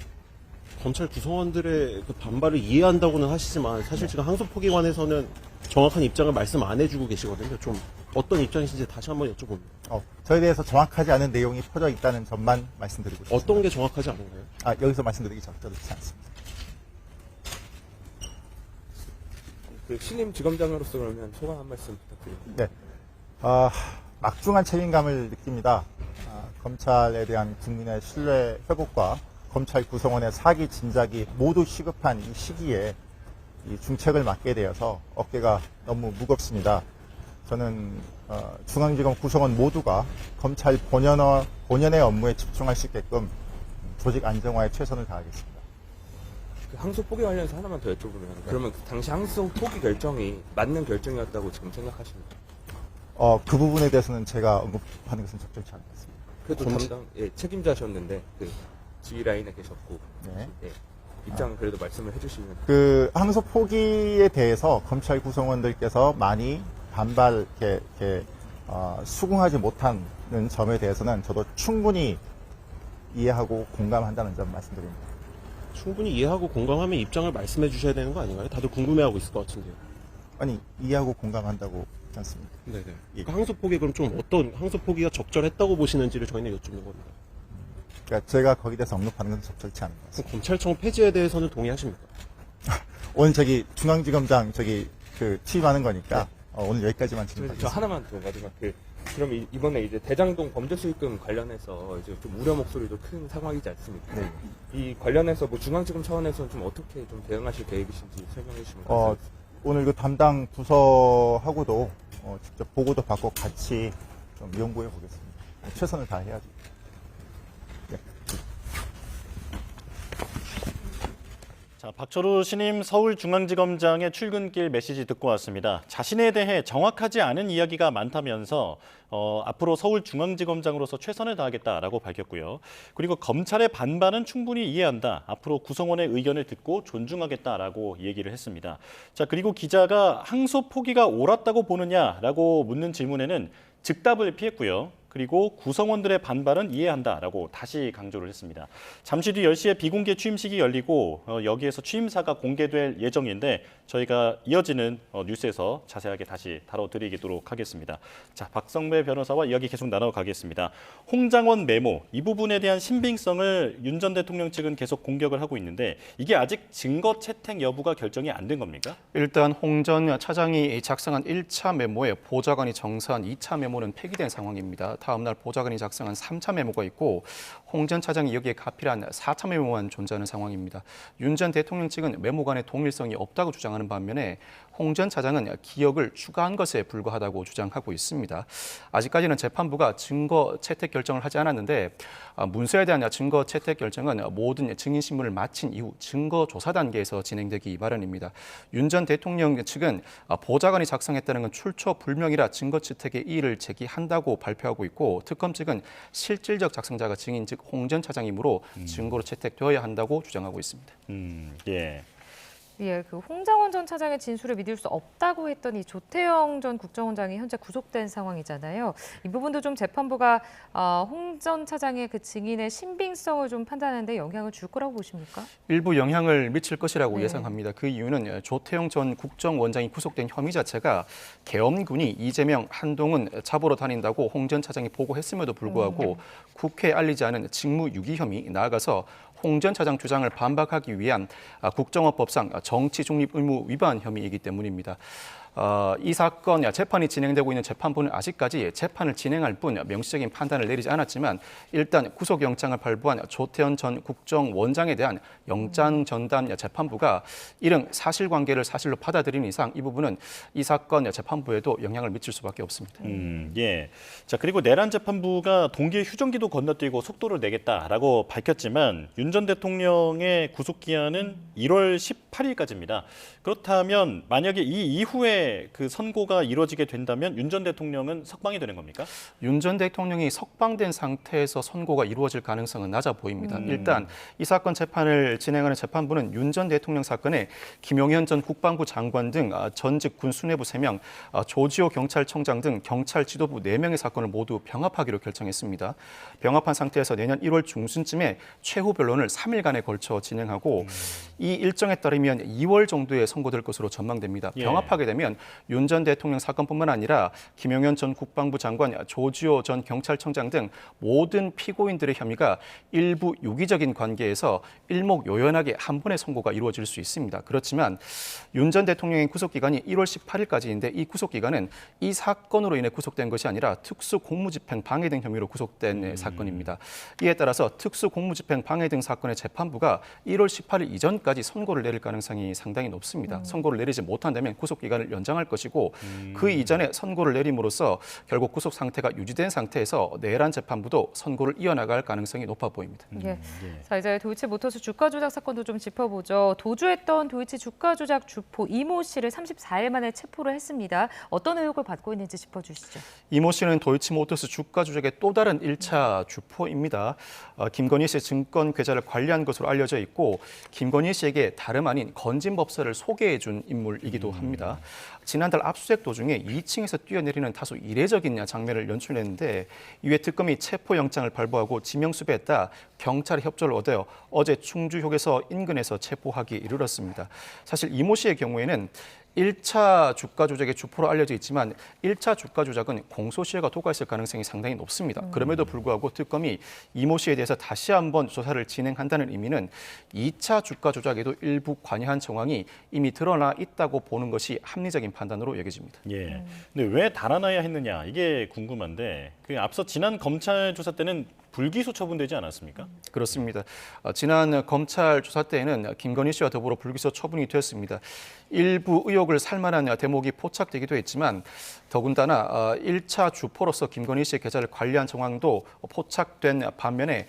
검찰 구성원들의 그 반발을 이해한다고는 하시지만 사실 지금 항소 포기관에서는 정확한 입장을 말씀 안 해주고 계시거든요. 좀 어떤 입장이신지 다시 한번 여쭤봅니다. 저에 대해서 정확하지 않은 내용이 퍼져 있다는 점만 말씀드리고 싶습니다. 어떤 게 정확하지 않은가요? 여기서 말씀드리기 적절치 않습니다. 신임 지검장으로서 그러면 소감 한 말씀 부탁드립니다. 네. 막중한 책임감을 느낍니다. 검찰에 대한 국민의 신뢰 회복과 검찰 구성원의 사기 진작이 모두 시급한 이 시기에 이 중책을 맡게 되어서 어깨가 너무 무겁습니다. 저는 중앙지검 구성원 모두가 검찰 본연의 업무에 집중할 수 있게끔 조직 안정화에 최선을 다하겠습니다. 항소 포기 관련해서 하나만 더 여쭤보면 그러면 당시 항소 포기 결정이 맞는 결정이었다고 지금 생각하십니까? 그 부분에 대해서는 제가 언급하는 것은 적절치 않은 것 같습니다. 그래도 담당 책임자셨는데 지휘 라인에 계셨고 입장은 그래도 말씀을 해주시면. 항소 포기에 대해서 검찰 구성원들께서 많이 반발 수긍하지 못하는 점에 대해서는 저도 충분히 이해하고 공감한다는 점 말씀드립니다. 충분히 이해하고 공감하면 입장을 말씀해 주셔야 되는 거 아닌가요? 다들 궁금해하고 있을 것 같은데요. 아니, 이해하고 공감한다고 않습니까? 네네. 그 항소 포기 그럼 좀 어떤 항소 포기가 적절했다고 보시는지를 저희는 여쭙는 겁니다. 그러니까 제가 거기에 대해서 언급하는 건 적절치 않은 것 같습니다. 검찰청 폐지에 대해서는 동의하십니까? 오늘 중앙지검장 취임하는 거니까 오늘 여기까지만 저 진행하겠습니다. 하나만 더 마지막 그럼 이번에 이제 대장동 범죄 수익금 관련해서 이제 좀 우려 목소리도 큰 상황이지 않습니까? 네. 이 관련해서 뭐 중앙지검 차원에서는 좀 어떻게 좀 대응하실 계획이신지 설명해 주시면 감사하겠습니다. 오늘 그 담당 부서하고도 직접 보고도 받고 같이 좀 연구해 보겠습니다. 최선을 다해야죠. 네. 자, 박철우 신임 서울중앙지검장의 출근길 메시지 듣고 왔습니다. 자신에 대해 정확하지 않은 이야기가 많다면서 앞으로 서울중앙지검장으로서 최선을 다하겠다라고 밝혔고요. 그리고 검찰의 반발은 충분히 이해한다. 앞으로 구성원의 의견을 듣고 존중하겠다라고 얘기를 했습니다. 자, 그리고 기자가 항소 포기가 옳았다고 보느냐라고 묻는 질문에는 즉답을 피했고요. 그리고 구성원들의 반발은 이해한다라고 다시 강조를 했습니다. 잠시 뒤 10시에 비공개 취임식이 열리고 여기에서 취임사가 공개될 예정인데 저희가 이어지는 뉴스에서 자세하게 다시 다뤄드리도록 하겠습니다. 자, 박성배 변호사와 이야기 계속 나눠가겠습니다. 홍장원 메모, 이 부분에 대한 신빙성을 윤 전 대통령 측은 계속 공격을 하고 있는데 이게 아직 증거 채택 여부가 결정이 안 된 겁니까? 일단 홍 전 차장이 작성한 1차 메모에 보좌관이 정사한 2차 메모는 폐기된 상황입니다. 다음 날 보좌관이 작성한 3차 메모가 있고 홍 전 차장이 여기에 가필한 4차 메모만 존재하는 상황입니다. 윤 전 대통령 측은 메모 간의 동일성이 없다고 주장하는 반면에 홍 전 차장은 기억을 추가한 것에 불과하다고 주장하고 있습니다. 아직까지는 재판부가 증거 채택 결정을 하지 않았는데 문서에 대한 증거 채택 결정은 모든 증인신문을 마친 이후 증거 조사 단계에서 진행되기 마련입니다. 윤 전 대통령 측은 보좌관이 작성했다는 건 출처 불명이라 증거 채택에 이의를 제기한다고 발표하고 있고 특검 측은 실질적 작성자가 증인 즉 홍 전 차장이므로 증거로 채택되어야 한다고 주장하고 있습니다. 예. 예, 그 홍장원 전 차장의 진술을 믿을 수 없다고 했더니 조태영 전 국정원장이 현재 구속된 상황이잖아요. 이 부분도 좀 재판부가 홍 전 차장의 그 증인의 신빙성을 좀 판단하는데 영향을 줄 거라고 보십니까? 일부 영향을 미칠 것이라고 네. 예상합니다. 그 이유는 조태영 전 국정원장이 구속된 혐의 자체가 계엄군이 이재명, 한동훈 잡으러 다닌다고 홍 전 차장이 보고했음에도 불구하고 국회에 알리지 않은 직무유기 혐의, 나아가서 홍 전 차장 주장을 반박하기 위한 국정원법상 정치 중립 의무 위반 혐의이기 때문입니다. 이 사건 재판이 진행되고 있는 재판부는 아직까지 재판을 진행할 뿐 명시적인 판단을 내리지 않았지만 일단 구속영장을 발부한 조태현 전 국정원장에 대한 영장 전담 재판부가 이런 사실관계를 사실로 받아들인 이상 이 부분은 이 사건 재판부에도 영향을 미칠 수밖에 없습니다. 예. 자, 그리고 내란 재판부가 동기의 휴전기도 건너뛰고 속도를 내겠다라고 밝혔지만 윤 전 대통령의 구속 기한은 1월 18일까지입니다. 그렇다면 만약에 이 이후에 그 선고가 이루어지게 된다면 윤 전 대통령은 석방이 되는 겁니까? 윤 전 대통령이 석방된 상태에서 선고가 이루어질 가능성은 낮아 보입니다. 일단 이 사건 재판을 진행하는 재판부는 윤 전 대통령 사건에 김용현 전 국방부 장관 등 전직 군 수뇌부 3명, 조지호 경찰청장 등 경찰 지도부 4명의 사건을 모두 병합하기로 결정했습니다. 병합한 상태에서 내년 1월 중순쯤에 최후 변론을 3일간에 걸쳐 진행하고 이 일정에 따르면 2월 정도에 선고될 것으로 전망됩니다. 병합하게 되면 윤 전 대통령 사건뿐만 아니라 김용현 전 국방부 장관, 조지호 전 경찰청장 등 모든 피고인들의 혐의가 일부 유기적인 관계에서 일목요연하게 한 번의 선고가 이루어질 수 있습니다. 그렇지만 윤 전 대통령의 구속기간이 1월 18일까지인데 이 구속기간은 이 사건으로 인해 구속된 것이 아니라 특수공무집행 방해 등 혐의로 구속된 사건입니다. 이에 따라서 특수공무집행 방해 등 사건의 재판부가 1월 18일 이전까지 선고를 내릴 가능성이 상당히 높습니다. 선고를 내리지 못한다면 구속기간을 연장할 것이고 그 이전에 선고를 내림으로써 결국 구속 상태가 유지된 상태에서 내란 재판부도 선고를 이어나갈 가능성이 높아 보입니다. 예. 자, 이제 도이치모터스 주가 조작 사건도 좀 짚어보죠. 도주했던 도이치 주가 조작 주포 이모 씨를 34일 만에 체포를 했습니다. 어떤 의혹을 받고 있는지 짚어주시죠. 이모 씨는 도이치모터스 주가 조작의 또 다른 1차 주포입니다. 김건희 씨의 증권 계좌를 관리한 것으로 알려져 있고 김건희 씨에게 다름 아닌 건진법사를 소개해준 인물이기도 합니다. 지난달 압수수색 도중에 2층에서 뛰어내리는 다소 이례적인 장면을 연출했는데 이후에 특검이 체포영장을 발부하고 지명수배했다 경찰의 협조를 얻어 어제 충주효에서 인근에서 체포하기 이르렀습니다. 사실 이모 씨의 경우에는 1차 주가 조작의 주포로 알려져 있지만 1차 주가 조작은 공소시효가 도과했을 가능성이 상당히 높습니다. 그럼에도 불구하고 특검이 이모 씨에 대해서 다시 한번 조사를 진행한다는 의미는 2차 주가 조작에도 일부 관여한 정황이 이미 드러나 있다고 보는 것이 합리적인 판단으로 여겨집니다. 예. 근데 왜 달아나야 했느냐 이게 궁금한데 앞서 지난 검찰 조사 때는 불기소 처분되지 않았습니까? 그렇습니다. 지난 검찰 조사 때에는 김건희 씨와 더불어 불기소 처분이 되었습니다. 일부 의혹을 살만한 대목이 포착되기도 했지만 더군다나 1차 주포로서 김건희 씨의 계좌를 관리한 정황도 포착된 반면에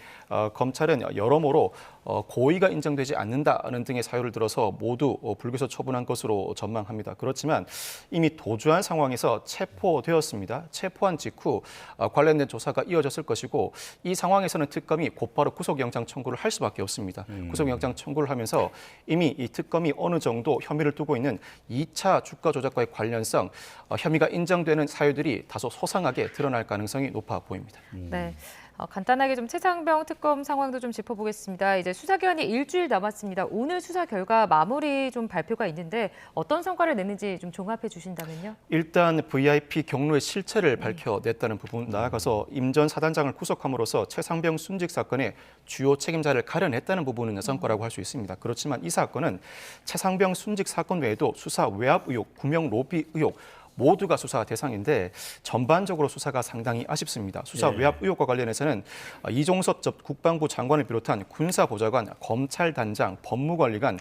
검찰은 여러모로 고의가 인정되지 않는다는 등의 사유를 들어서 모두 불기소 처분한 것으로 전망합니다. 그렇지만 이미 도주한 상황에서 체포되었습니다. 체포한 직후 관련된 조사가 이어졌을 것이고 이 상황에서는 특검이 곧바로 구속영장 청구를 할 수밖에 없습니다. 구속영장 청구를 하면서 이미 이 특검이 어느 정도 혐의를 두고 있는 2차 주가 조작과의 관련성, 혐의가 인정되는 사유들이 다소 소상하게 드러날 가능성이 높아 보입니다. 네. 간단하게 좀 최상병 특검 상황도 좀 짚어보겠습니다. 이제 수사기한이 일주일 남았습니다. 오늘 수사 결과 마무리 좀 발표가 있는데 어떤 성과를 냈는지 좀 종합해 주신다면요. 일단 VIP 경로의 실체를 밝혀냈다는 부분, 나아가서 임 전 사단장을 구속함으로써 최상병 순직 사건의 주요 책임자를 가려냈다는 부분은 성과라고 할 수 있습니다. 그렇지만 이 사건은 최상병 순직 사건 외에도 수사 외압 의혹, 구명 로비 의혹, 모두가 수사 대상인데 전반적으로 수사가 상당히 아쉽습니다. 수사 외압 의혹과 관련해서는 이종섭 전 국방부 장관을 비롯한 군사보좌관, 검찰단장, 법무관리관,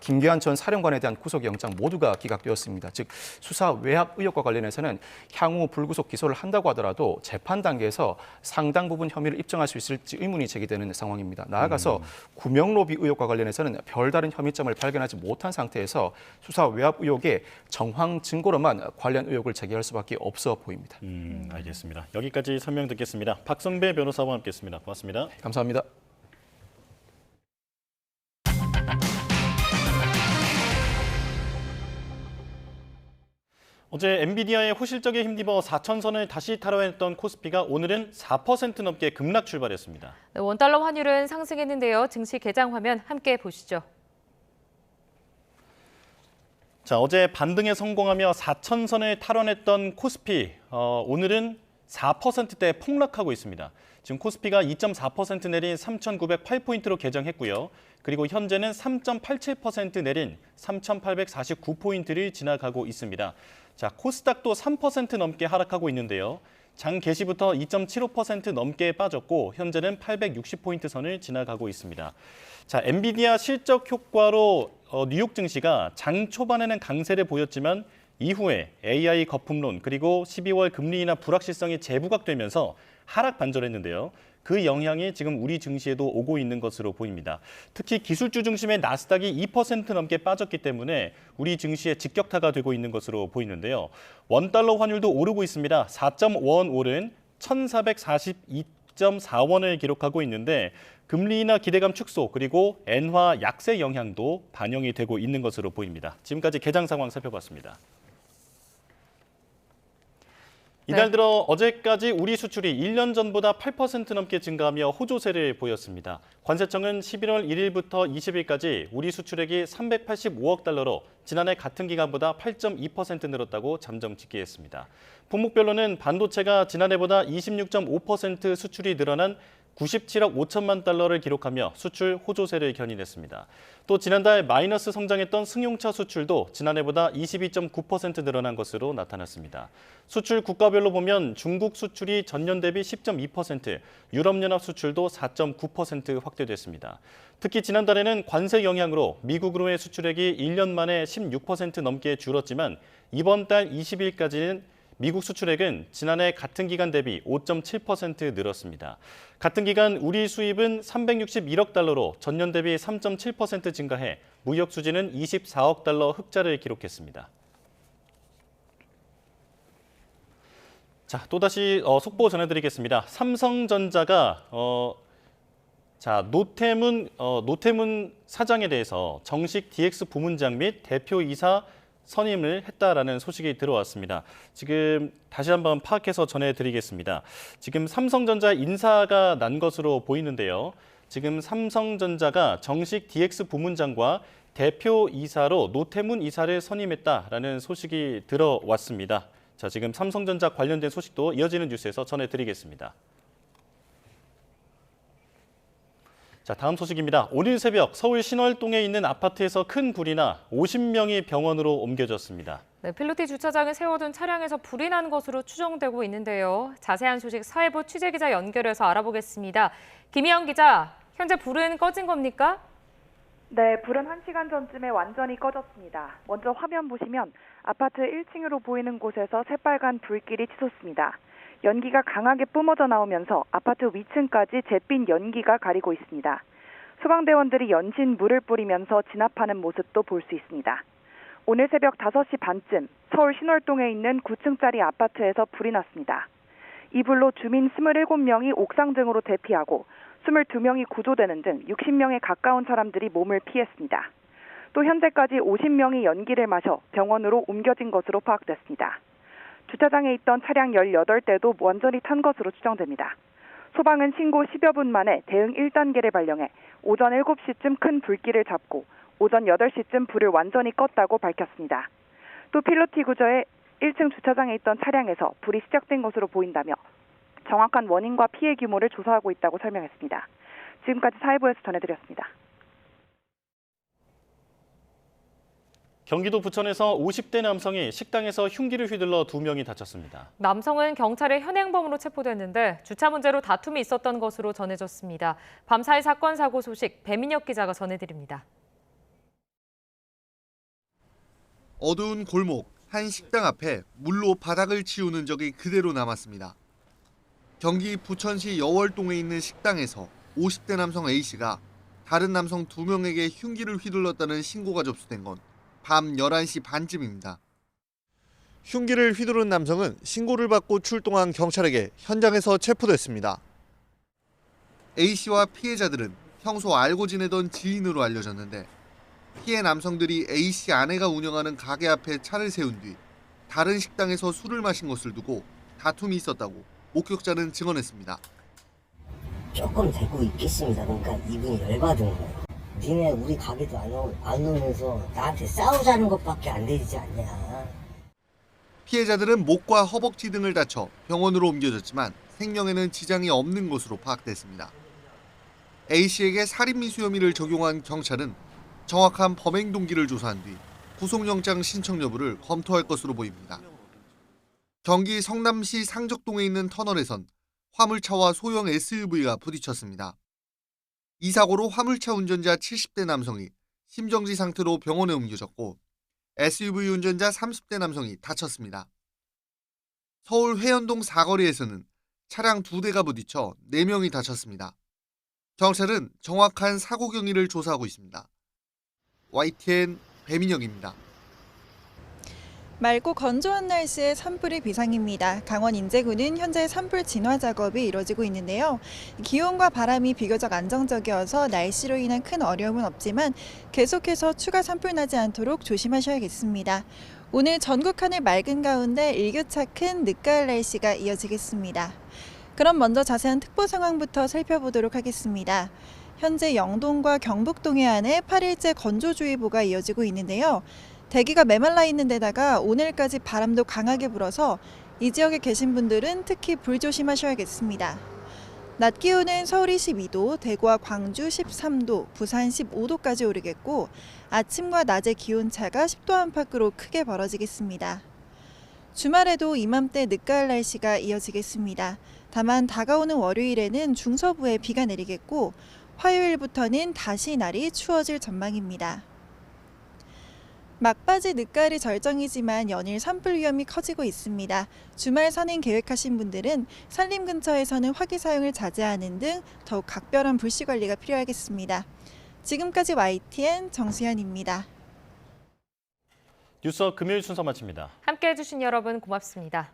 김계한 전 사령관에 대한 구속영장 모두가 기각되었습니다. 즉 수사 외압 의혹과 관련해서는 향후 불구속 기소를 한다고 하더라도 재판 단계에서 상당 부분 혐의를 입증할 수 있을지 의문이 제기되는 상황입니다. 나아가서 구명로비 의혹과 관련해서는 별다른 혐의점을 발견하지 못한 상태에서 수사 외압 의혹의 정황 증거로만 관련 의혹을 제기할 수밖에 없어 보입니다. 알겠습니다. 여기까지 설명 듣겠습니다. 박성배 변호사와 함께했습니다. 고맙습니다. 감사합니다. 어제 엔비디아의 호실적에 힘입어 4천선을 다시 탈환했던 코스피가 오늘은 4% 넘게 급락 출발했습니다. 네, 원달러 환율은 상승했는데요. 증시 개장 화면 함께 보시죠. 자, 어제 반등에 성공하며 4천선을 탈환했던 코스피, 오늘은 4%대 폭락하고 있습니다. 지금 코스피가 2.4% 내린 3,908포인트로 개장했고요. 그리고 현재는 3.87% 내린 3,849포인트를 지나가고 있습니다. 자, 코스닥도 3% 넘게 하락하고 있는데요. 장 개시부터 2.75% 넘게 빠졌고 현재는 860포인트 선을 지나가고 있습니다. 자, 엔비디아 실적 효과로 뉴욕 증시가 장 초반에는 강세를 보였지만 이후에 AI 거품론 그리고 12월 금리 인하 불확실성이 재부각되면서 하락 반전했는데요. 그 영향이 지금 우리 증시에도 오고 있는 것으로 보입니다. 특히 기술주 중심의 나스닥이 2% 넘게 빠졌기 때문에 우리 증시에 직격타가 되고 있는 것으로 보이는데요. 원달러 환율도 오르고 있습니다. 4.5원 오른 1,442.4원을 기록하고 있는데 금리 인하 기대감 축소 그리고 엔화 약세 영향도 반영이 되고 있는 것으로 보입니다. 지금까지 개장 상황 살펴봤습니다. 이달 들어 어제까지 우리 수출이 1년 전보다 8% 넘게 증가하며 호조세를 보였습니다. 관세청은 11월 1일부터 20일까지 우리 수출액이 385억 달러로 지난해 같은 기간보다 8.2% 늘었다고 잠정 집계했습니다. 품목별로는 반도체가 지난해보다 26.5% 수출이 늘어난 97억 5천만 달러를 기록하며 수출 호조세를 견인했습니다. 또 지난달 마이너스 성장했던 승용차 수출도 지난해보다 22.9% 늘어난 것으로 나타났습니다. 수출 국가별로 보면 중국 수출이 전년 대비 10.2%, 유럽연합 수출도 4.9% 확대됐습니다. 특히 지난달에는 관세 영향으로 미국으로의 수출액이 1년 만에 16% 넘게 줄었지만 이번 달 20일까지는 미국 수출액은 지난해 같은 기간 대비 5.7% 늘었습니다. 같은 기간 우리 수입은 361억 달러로 전년 대비 3.7% 증가해 무역 수지는 24억 달러 흑자를 기록했습니다. 자, 또다시 속보 전해드리겠습니다. 삼성전자가 노태문 사장에 대해서 정식 DX 부문장 및 대표이사 선임을 했다라는 소식이 들어왔습니다. 지금 다시 한번 파악해서 전해드리겠습니다. 지금 삼성전자 인사가 난 것으로 보이는데요. 지금 삼성전자가 정식 DX 부문장과 대표이사로 노태문 이사를 선임했다라는 소식이 들어왔습니다. 자, 지금 삼성전자 관련된 소식도 이어지는 뉴스에서 전해드리겠습니다. 자, 다음 소식입니다. 오늘 새벽 서울 신월동에 있는 아파트에서 큰 불이 나 50명이 병원으로 옮겨졌습니다. 네, 필로티 주차장에 세워둔 차량에서 불이 난 것으로 추정되고 있는데요. 자세한 소식 사회부 취재기자 연결해서 알아보겠습니다. 김희영 기자, 현재 불은 꺼진 겁니까? 네, 불은 1시간 전쯤에 완전히 꺼졌습니다. 먼저 화면 보시면 아파트 1층으로 보이는 곳에서 새빨간 불길이 치솟습니다. 연기가 강하게 뿜어져 나오면서 아파트 위층까지 잿빛 연기가 가리고 있습니다. 소방대원들이 연신 물을 뿌리면서 진압하는 모습도 볼 수 있습니다. 오늘 새벽 5시 반쯤 서울 신월동에 있는 9층짜리 아파트에서 불이 났습니다. 이 불로 주민 27명이 옥상 등으로 대피하고 22명이 구조되는 등 60명에 가까운 사람들이 몸을 피했습니다. 또 현재까지 50명이 연기를 마셔 병원으로 옮겨진 것으로 파악됐습니다. 주차장에 있던 차량 18대도 완전히 탄 것으로 추정됩니다. 소방은 신고 10여 분 만에 대응 1단계를 발령해 오전 7시쯤 큰 불길을 잡고 오전 8시쯤 불을 완전히 껐다고 밝혔습니다. 또 필로티 구조의 1층 주차장에 있던 차량에서 불이 시작된 것으로 보인다며 정확한 원인과 피해 규모를 조사하고 있다고 설명했습니다. 지금까지 사회부에서 전해드렸습니다. 경기도 부천에서 50대 남성이 식당에서 흉기를 휘둘러 2명이 다쳤습니다. 남성은 경찰의 현행범으로 체포됐는데 주차 문제로 다툼이 있었던 것으로 전해졌습니다. 밤사이 사건 사고 소식 배민혁 기자가 전해드립니다. 어두운 골목 한 식당 앞에 물로 바닥을 치우는 적이 그대로 남았습니다. 경기 부천시 여월동에 있는 식당에서 50대 남성 A씨가 다른 남성 2명에게 흉기를 휘둘렀다는 신고가 접수된 건 밤 11시 반쯤입니다. 흉기를 휘두른 남성은 신고를 받고 출동한 경찰에게 현장에서 체포됐습니다. A씨와 피해자들은 평소 알고 지내던 지인으로 알려졌는데 피해 남성들이 A씨 아내가 운영하는 가게 앞에 차를 세운 뒤 다른 식당에서 술을 마신 것을 두고 다툼이 있었다고 목격자는 증언했습니다. 조금 되고 있겠습니다. 그러니까 이분이 열받은 거예요. 니네 우리 가게도 안 오면서 나한테 싸우자는 것밖에 안 되지 않냐. 피해자들은 목과 허벅지 등을 다쳐 병원으로 옮겨졌지만 생명에는 지장이 없는 것으로 파악됐습니다. A씨에게 살인미수 혐의를 적용한 경찰은 정확한 범행 동기를 조사한 뒤 구속영장 신청 여부를 검토할 것으로 보입니다. 경기 성남시 상적동에 있는 터널에선 화물차와 소형 SUV가 부딪혔습니다. 이 사고로 화물차 운전자 70대 남성이 심정지 상태로 병원에 옮겨졌고 SUV 운전자 30대 남성이 다쳤습니다. 서울 회원동 사거리에서는 차량 2대가 부딪혀 4명이 다쳤습니다. 경찰은 정확한 사고 경위를 조사하고 있습니다. YTN 배민혁입니다. 맑고 건조한 날씨에 산불이 비상입니다. 강원 인제군은 현재 산불 진화 작업이 이뤄지고 있는데요. 기온과 바람이 비교적 안정적이어서 날씨로 인한 큰 어려움은 없지만 계속해서 추가 산불 나지 않도록 조심하셔야겠습니다. 오늘 전국 하늘 맑은 가운데 일교차 큰 늦가을 날씨가 이어지겠습니다. 그럼 먼저 자세한 특보 상황부터 살펴보도록 하겠습니다. 현재 영동과 경북 동해안에 8일째 건조주의보가 이어지고 있는데요. 대기가 메말라 있는 데다가 오늘까지 바람도 강하게 불어서 이 지역에 계신 분들은 특히 불 조심하셔야겠습니다. 낮 기온은 서울이 12도, 대구와 광주 13도, 부산 15도까지 오르겠고 아침과 낮의 기온차가 10도 안팎으로 크게 벌어지겠습니다. 주말에도 이맘때 늦가을 날씨가 이어지겠습니다. 다만 다가오는 월요일에는 중서부에 비가 내리겠고 화요일부터는 다시 날이 추워질 전망입니다. 막바지 늦가을이 절정이지만 연일 산불 위험이 커지고 있습니다. 주말 산행 계획하신 분들은 산림 근처에서는 화기 사용을 자제하는 등 더욱 각별한 불씨 관리가 필요하겠습니다. 지금까지 YTN 정수현입니다. 뉴스업 금요일 순서 마칩니다. 함께해 주신 여러분 고맙습니다.